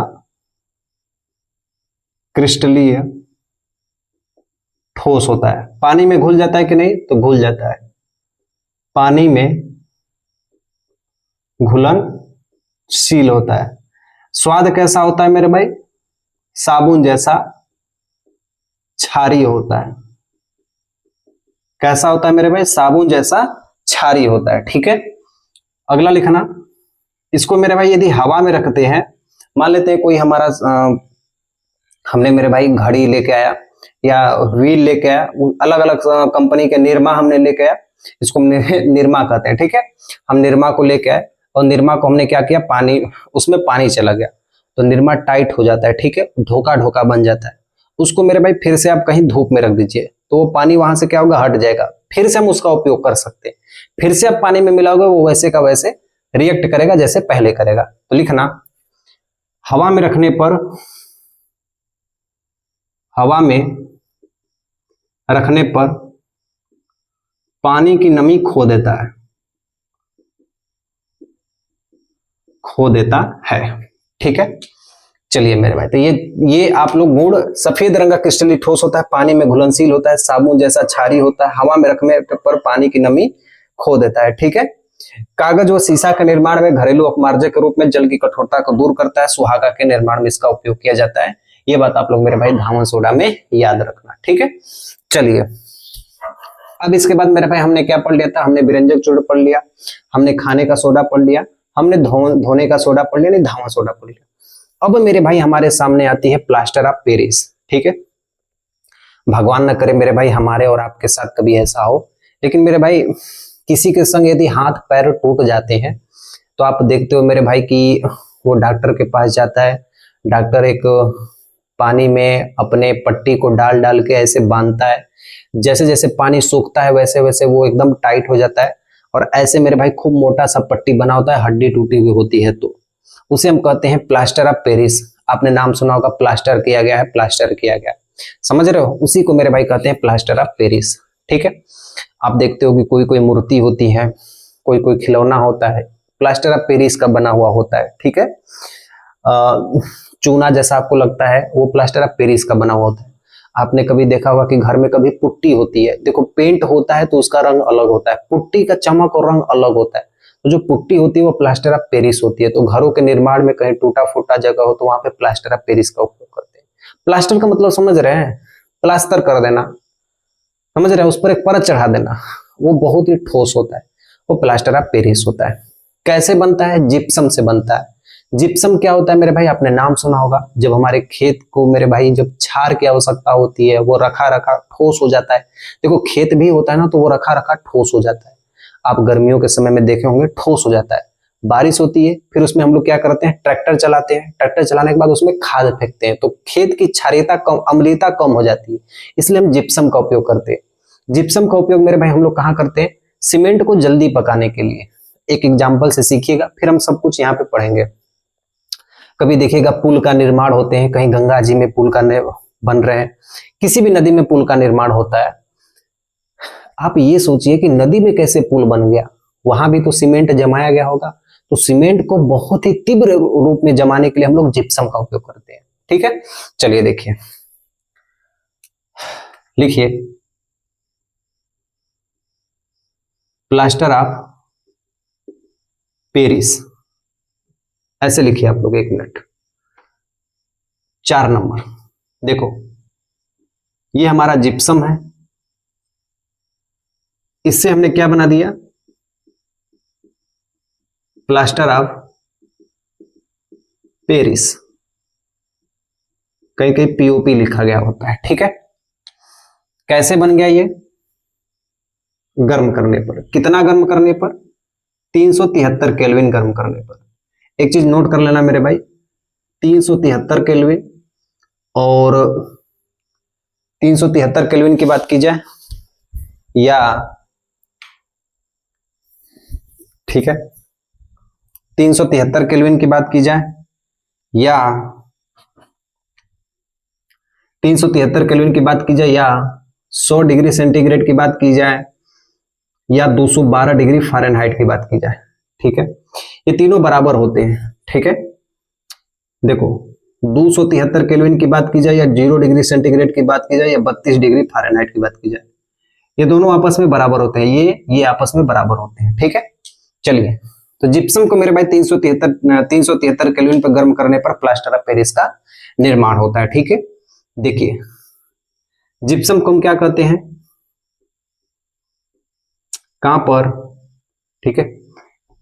क्रिस्टलीय ठोस होता है। पानी में घुल जाता है कि नहीं, तो घुल जाता है, पानी में घुलनशील होता है। स्वाद कैसा होता है मेरे भाई, साबुन जैसा क्षारीय होता है। कैसा होता है मेरे भाई? साबुन जैसा क्षारीय होता है। ठीक है, अगला लिखना, इसको मेरे भाई यदि हवा में रखते हैं, मान लेते हैं कोई हमारा हमने मेरे भाई घड़ी लेके आया या व्हील लेके आया, अलग अलग कंपनी के निरमा हमने लेके आया, इसको निरमा कहते हैं। ठीक है, हम निरमा को लेके आए और निरमा को हमने क्या किया, पानी, उसमें पानी चला गया तो निरमा टाइट हो जाता है। ठीक है, ढोका ढोका बन जाता है। उसको मेरे भाई फिर से आप कहीं धूप में रख दीजिए तो वो पानी वहां से क्या होगा, हट जाएगा, फिर से हम उसका उपयोग कर सकते हैं। फिर से आप पानी में मिलाओगे, वो वैसे का वैसे रिएक्ट करेगा जैसे पहले करेगा। तो लिखना, हवा में रखने पर, हवा में रखने पर पानी की नमी खो देता है, खो देता है। ठीक है, चलिए मेरे भाई, तो ये आप लोग गुण, सफेद रंग का क्रिस्टलीय ठोस होता है, पानी में घुलनशील होता है, साबुन जैसा क्षारीय होता है, हवा में रखने पर पानी की नमी खो देता है। ठीक है, कागज व शीशा के निर्माण में, घरेलू अपमार्जक के रूप में, जल की कठोरता को दूर करता है, सुहागा के निर्माण में इसका उपयोग किया जाता है। ये बात आप लोग मेरे भाई धावन सोडा में याद रखना। ठीक है, चलिए अब इसके बाद मेरे भाई हमने क्या पढ़ लिया था, हमने व्यंजक चूर्ण पढ़ लिया, हमने खाने का सोडा पढ़ लिया, हमने धोने का सोडा पढ़ लिया, नहीं धावन सोडा पढ़ लिया। अब मेरे भाई हमारे सामने आती है प्लास्टर ऑफ पेरिस। ठीक है, भगवान न करे मेरे भाई हमारे और आपके साथ कभी ऐसा हो, लेकिन मेरे भाई किसी के संग यदि हाथ पैर टूट जाते हैं तो आप देखते हो मेरे भाई कि वो डॉक्टर के पास जाता है, डॉक्टर एक पानी में अपने पट्टी को डाल डाल के ऐसे बांधता है, जैसे जैसे पानी सूखता है वैसे वैसे वो एकदम टाइट हो जाता है, और ऐसे मेरे भाई खूब मोटा सा पट्टी बना होता है, हड्डी टूटी हुई होती है, तो उसे हम कहते हैं प्लास्टर ऑफ पेरिस। आपने नाम सुना होगा, प्लास्टर किया गया है, प्लास्टर किया गया, समझ रहे हो, उसी को मेरे भाई कहते हैं प्लास्टर ऑफ पेरिस। ठीक है, आप देखते हो कि कोई कोई मूर्ति होती है, कोई कोई खिलौना होता है, प्लास्टर ऑफ पेरिस का बना हुआ होता है। ठीक है, चूना जैसा आपको लगता है वो प्लास्टर ऑफ पेरिस का बना हुआ होता है। आपने कभी देखा होगा कि घर में कभी पुट्टी होती है, देखो पेंट होता है तो उसका रंग अलग होता है, पुट्टी का चमक और रंग अलग होता है, तो जो पुट्टी होती है वो प्लास्टर ऑफ पेरिस होती है। तो घरों के निर्माण में कहीं टूटा फूटा जगह हो तो वहां पे प्लास्टर ऑफ पेरिस का उपयोग करते हैं। प्लास्टर का मतलब समझ रहे हैं, प्लास्टर कर देना, समझ रहे हैं, उस पर एक परत चढ़ा देना, वो बहुत ही ठोस होता है, वो प्लास्टर ऑफ पेरिस होता है। कैसे बनता है? जिप्सम से बनता है। जिप्सम क्या होता है मेरे भाई, आपने नाम सुना होगा, जब हमारे खेत को मेरे भाई जब क्षार की आवश्यकता होती है, वो रखा रखा ठोस हो जाता है। देखो खेत भी होता है ना, तो वो रखा रखा ठोस हो जाता है। आप गर्मियों के समय में देखे होंगे ठोस हो जाता है। बारिश होती है, फिर उसमें हम लोग क्या करते हैं, ट्रैक्टर चलाते हैं, ट्रैक्टर चलाने के बाद उसमें खाद फेंकते हैं, तो खेत की क्षारीयता कम, अम्लीयता कम हो जाती है, इसलिए हम जिप्सम का उपयोग करते हैं। जिप्सम का उपयोग मेरे भाई हम लोग कहाँ करते हैं, सीमेंट को जल्दी पकाने के लिए। एक एग्जाम्पल से सीखिएगा, फिर हम सब कुछ यहाँ पे पढ़ेंगे। कभी देखिएगा पुल का निर्माण होते हैं, कहीं गंगा जी में पुल का बन रहे हैं, किसी भी नदी में पुल का निर्माण होता है। आप ये सोचिए कि नदी में कैसे पुल बन गया, वहां भी तो सीमेंट जमाया गया होगा, तो सीमेंट को बहुत ही तीव्र रूप में जमाने के लिए हम लोग जिप्सम का उपयोग करते हैं। ठीक है, चलिए देखिए, लिखिए प्लास्टर ऑफ पेरिस, ऐसे लिखिए आप लोग, 1 मिनट। 4 नंबर देखो, ये हमारा जिप्सम है, इससे हमने क्या बना दिया, प्लास्टर ऑफ पेरिस। कहीं कहीं पीओपी लिखा गया होता है। ठीक है, कैसे बन गया ये, गर्म करने पर। कितना गर्म करने पर, 373 केल्विन गर्म करने पर। एक चीज नोट कर लेना मेरे भाई, 373 केल्विन, और 373 केल्विन की बात की जाए या, ठीक है, 373 केल्विन की बात की जाए या 373 केल्विन की बात की जाए, या 100 डिग्री सेंटीग्रेड की बात की जाए, या 212 डिग्री फ़ारेनहाइट की बात की जाए। ठीक है, ये तीनों बराबर होते हैं। ठीक है, देखो 273 केल्विन की बात की जाए या 0 डिग्री सेंटीग्रेड की बात की जाए या 32 डिग्री फ़ारेनहाइट की बात की जाए, ये दोनों आपस में बराबर होते हैं, ये आपस में बराबर होते हैं। ठीक है, चलिए तो जिप्सम को मेरे भाई 373 केल्विन पर गर्म करने पर प्लास्टर ऑफ पेरिस का निर्माण होता है। ठीक है, देखिए जिप्सम को हम क्या कहते हैं, कहां पर, ठीक है,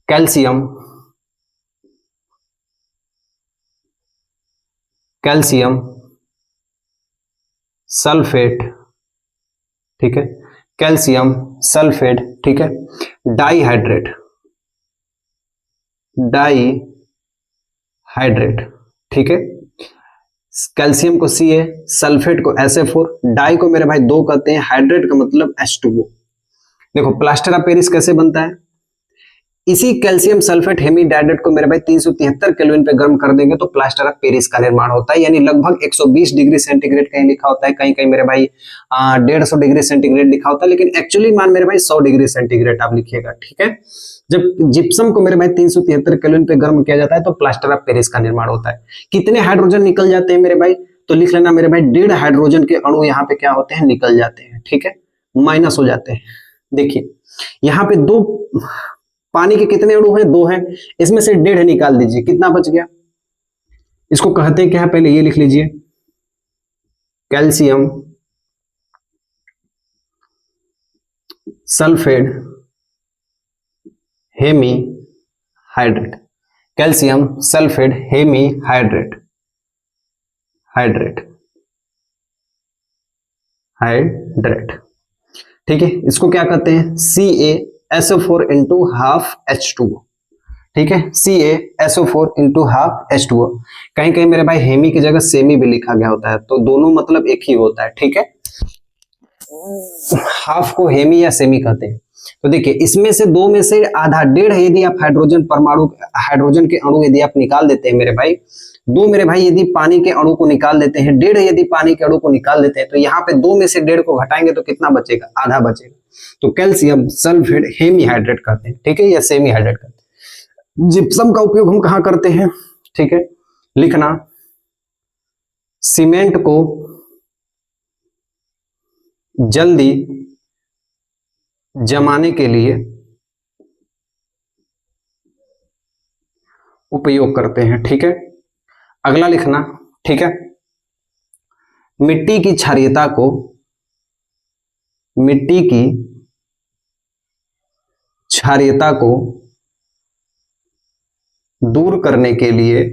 कैल्शियम सल्फेट, ठीक है, कैल्शियम सल्फेट, ठीक है, डाइहाइड्रेट, ठीक है, कैल्शियम को Ca, सल्फेट को SF4, डाई को मेरे भाई 2 कहते हैं, हाइड्रेट का मतलब H2O। देखो प्लास्टर ऑफ पेरिस कैसे बनता है, इसी कैल्शियम सल्फेट हेमीडाइडेट को मेरे भाई 373 केल्विन पे गर्म कर देंगे तो प्लास्टर ऑफ पेरिस का निर्माण होता है, यानी लगभग 120 डिग्री सेंटीग्रेड कहीं लिखा होता है, कहीं कहीं मेरे भाई 150 डिग्री सेंटीग्रेड लिखा होता है, लेकिन एक्चुअली मान मेरे भाई 100 डिग्री सेंटीग्रेड आप लिखिएगा। ठीक है, जब जिप्सम को मेरे भाई 373 केल्विन पे गर्म किया जाता है तो प्लास्टर ऑफ पेरिस का निर्माण होता है। कितने हाइड्रोजन निकल जाते हैं मेरे भाई, तो लिख लेना मेरे भाई 1.5 हाइड्रोजन के अणु यहाँ पे क्या होते हैं, निकल जाते हैं। ठीक है, माइनस हो जाते हैं। देखिए यहाँ पे 2 पानी के कितने अणु हैं, 2 हैं, इसमें से 1.5 निकाल दीजिए, कितना बच गया, इसको कहते हैं क्या, पहले ये लिख लीजिए, calcium sulphate hemihydrate, calcium sulphate hemihydrate, ठीक है, इसको क्या कहते हैं, CaSO4 into half H2O। ठीक है, CaSO4 into half H2O। कहीं कहीं मेरे भाई हेमी की जगह सेमी भी लिखा गया होता है, तो दोनों मतलब एक ही होता है। ठीक है, हाफ को हेमी या सेमी कहते हैं। तो देखिए इसमें से 2 में से आधा 1.5 यदि आप हाइड्रोजन के अणु यदि आप निकाल देते हैं मेरे भाई, 2 मेरे भाई यदि पानी के अणु को निकाल देते हैं, 1.5 यदि पानी के अणु को निकाल देते हैं, तो यहाँ पे 2 में से 1.5 को घटाएंगे तो कितना बचेगा, आधा बचेगा। तो कैल्शियम सल्फेट हेमी हाइड्रेट कहते हैं। ठीक है, या सेमी हाइड्रेट कहते हैं। जिप्सम का उपयोग हम कहाँ करते हैं, ठीक है, लिखना, सीमेंट को जल्दी जमाने के लिए उपयोग करते हैं। ठीक है, अगला लिखना, ठीक है, मिट्टी की क्षारीयता को दूर करने के लिए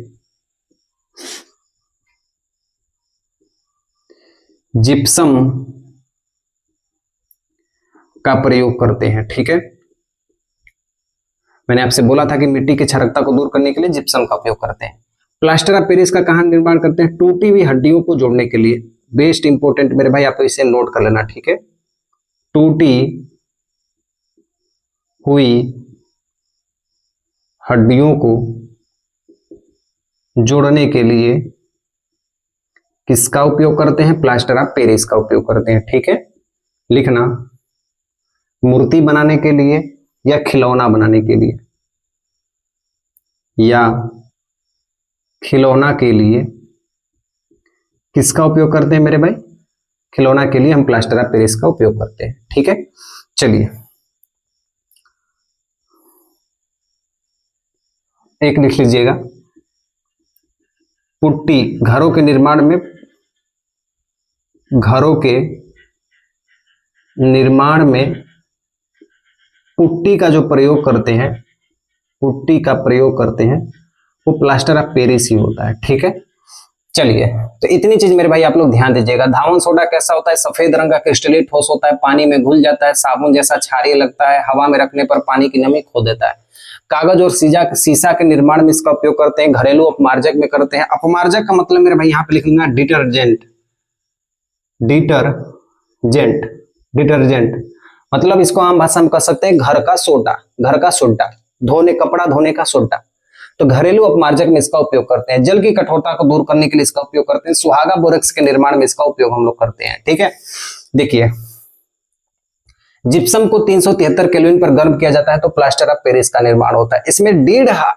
जिप्सम का प्रयोग करते हैं। ठीक है, मैंने आपसे बोला था कि मिट्टी की क्षारकता को दूर करने के लिए जिप्सम का उपयोग करते हैं। प्लास्टर ऑफ पेरिस का कहां निर्माण करते हैं, टूटी हुई हड्डियों को जोड़ने के लिए। बेस्ट इंपोर्टेंट मेरे भाई, आप तो इसे नोट कर लेना। ठीक है, टूटी हुई हड्डियों को जोड़ने के लिए किसका उपयोग करते हैं, प्लास्टर ऑफ पेरिस का उपयोग करते हैं। ठीक है, लिखना, मूर्ति बनाने के लिए या खिलौना बनाने के लिए, या खिलौना के लिए किसका उपयोग करते हैं मेरे भाई, खिलौना के लिए हम प्लास्टर ऑफ पेरिस का उपयोग करते हैं। ठीक है, चलिए एक लिख लीजिएगा, पुट्टी, घरों के निर्माण में पुट्टी का जो प्रयोग करते हैं, वो प्लास्टर ऑफ पेरिस ही होता है। ठीक है, चलिए तो इतनी चीज मेरे भाई आप लोग ध्यान दीजिएगा। धावन सोडा कैसा होता है, सफेद रंग का क्रिस्टलीय ठोस होता है, पानी में घुल जाता है, साबुन जैसा क्षारीय लगता है, हवा में रखने पर पानी की नमी खो देता है। कागज और सीसा के निर्माण में इसका उपयोग करते हैं, घरेलू अपमार्जक में करते हैं। अपमार्जक का मतलब मेरे भाई यहाँ पे लिखूंगा डिटर्जेंट, मतलब इसको आम भाषा में कह सकते हैं घर का सोडा, कपड़ा धोने का सोडा। तो घरेलू अपमार्जक में इसका उपयोग करते हैं। जल की कठोरता को दूर करने के लिए इसका उपयोग करते हैं। सुहागा बोरेक्स के निर्माण में इसका उपयोग हम लोग करते हैं। ठीक है, देखिए जिप्सम को 373 केल्विन पर गर्म किया जाता है तो प्लास्टर ऑफ पेरिस का निर्माण होता है। इसमें 1.5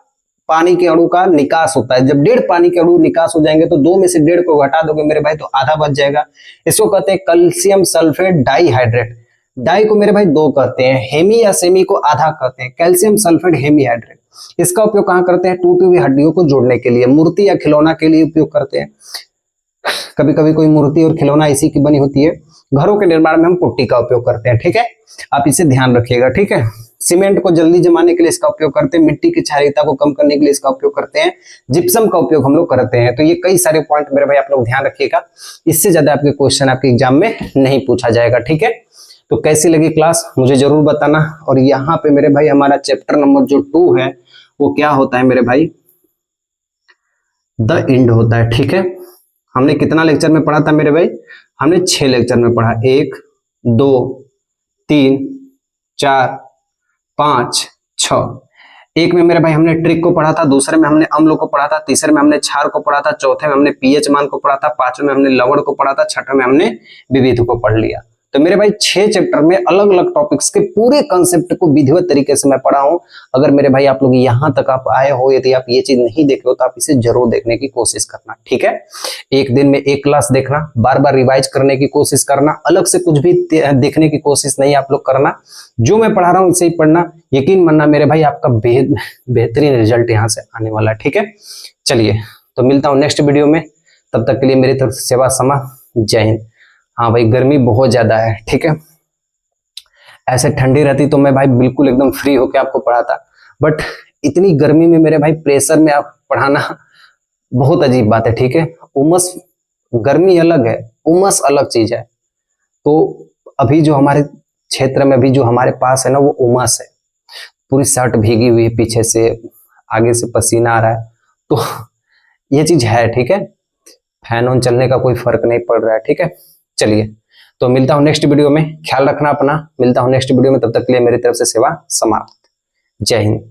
पानी के अणु का निकास होता है। जब 1.5 पानी के अणु निकास हो जाएंगे तो 2 में से 1.5 को घटा दोगे मेरे भाई तो आधा बच जाएगा। इसको कहते हैं कैल्शियम सल्फेट डाई को मेरे भाई 2 कहते हैं, हेमी या सेमी को आधा कहते हैं, कैल्शियम सल्फेट हेमी हाइड्रेट। इसका उपयोग कहाँ करते हैं? टूटी हुई हड्डियों को जोड़ने के लिए, मूर्ति या खिलौना के लिए उपयोग करते हैं। कभी कभी कोई मूर्ति और खिलौना इसी की बनी होती है। घरों के निर्माण में हम पुट्टी का उपयोग करते हैं, ठीक है, आप इसे ध्यान रखिएगा, ठीक है। सीमेंट को जल्दी जमाने के लिए इसका उपयोग करते हैं, मिट्टी की क्षारीयता को कम करने के लिए इसका उपयोग करते हैं, जिप्सम का उपयोग हम लोग करते हैं। तो ये कई सारे पॉइंट मेरे भाई आप लोग ध्यान रखिएगा, इससे ज्यादा आपके क्वेश्चन आपके एग्जाम में नहीं पूछा जाएगा, ठीक है। तो कैसी लगी क्लास मुझे जरूर बताना। और यहाँ पे मेरे भाई हमारा चैप्टर नंबर जो 2 है वो क्या होता है मेरे भाई? द एंड होता है, ठीक है। हमने कितना लेक्चर में पढ़ा था मेरे भाई? हमने 6 लेक्चर में पढ़ा, 1 2 3 4 5 6। एक में मेरे भाई हमने ट्रिक को पढ़ा था, दूसरे में हमने अम्ल को पढ़ा था, तीसरे में हमने क्षार को पढ़ा था, चौथे में हमने पीएच मान को पढ़ा था, पांचवें में हमने लवण को पढ़ा था, छठे में हमने विविध को पढ़ लिया। तो मेरे भाई 6 चैप्टर में अलग अलग टॉपिक्स के पूरे कंसेप्ट को विधिवत तरीके से मैं पढ़ा हूं। अगर मेरे भाई आप लोग यहां तक आप आए हो, यदि आप ये चीज नहीं देखे हो तो आप इसे जरूर देखने की कोशिश करना, ठीक है। एक दिन में एक क्लास देखना, बार बार रिवाइज करने की कोशिश करना, अलग से कुछ भी देखने की कोशिश नहीं आप लोग करना, जो मैं पढ़ा रहा हूं इसे ही पढ़ना। यकीन मानना मेरे भाई आपका बेहतरीन रिजल्ट यहाँ से आने वाला है, ठीक है। चलिए तो मिलता हूँ नेक्स्ट वीडियो में, तब तक के लिए मेरी तरफ से सेवा समा, जय हिंद। हाँ भाई गर्मी बहुत ज्यादा है, ठीक है। ऐसे ठंडी रहती तो मैं भाई बिल्कुल एकदम फ्री होके आपको पढ़ाता, बट इतनी गर्मी में मेरे भाई प्रेशर में आप पढ़ाना बहुत अजीब बात है, ठीक है। उमस, गर्मी अलग है, उमस अलग चीज है। तो अभी जो हमारे क्षेत्र में अभी जो हमारे पास है ना वो उमस है, पूरी शर्ट भीगी हुई है, पीछे से आगे से पसीना आ रहा है, तो ये चीज है, ठीक है। फैन ऑन चलने का कोई फर्क नहीं पड़ रहा है, ठीक है। चलिए तो मिलता हूं नेक्स्ट वीडियो में, ख्याल रखना अपना, मिलता हूं नेक्स्ट वीडियो में, तब तक के लिए मेरी तरफ से सेवा समाप्त, जय हिंद।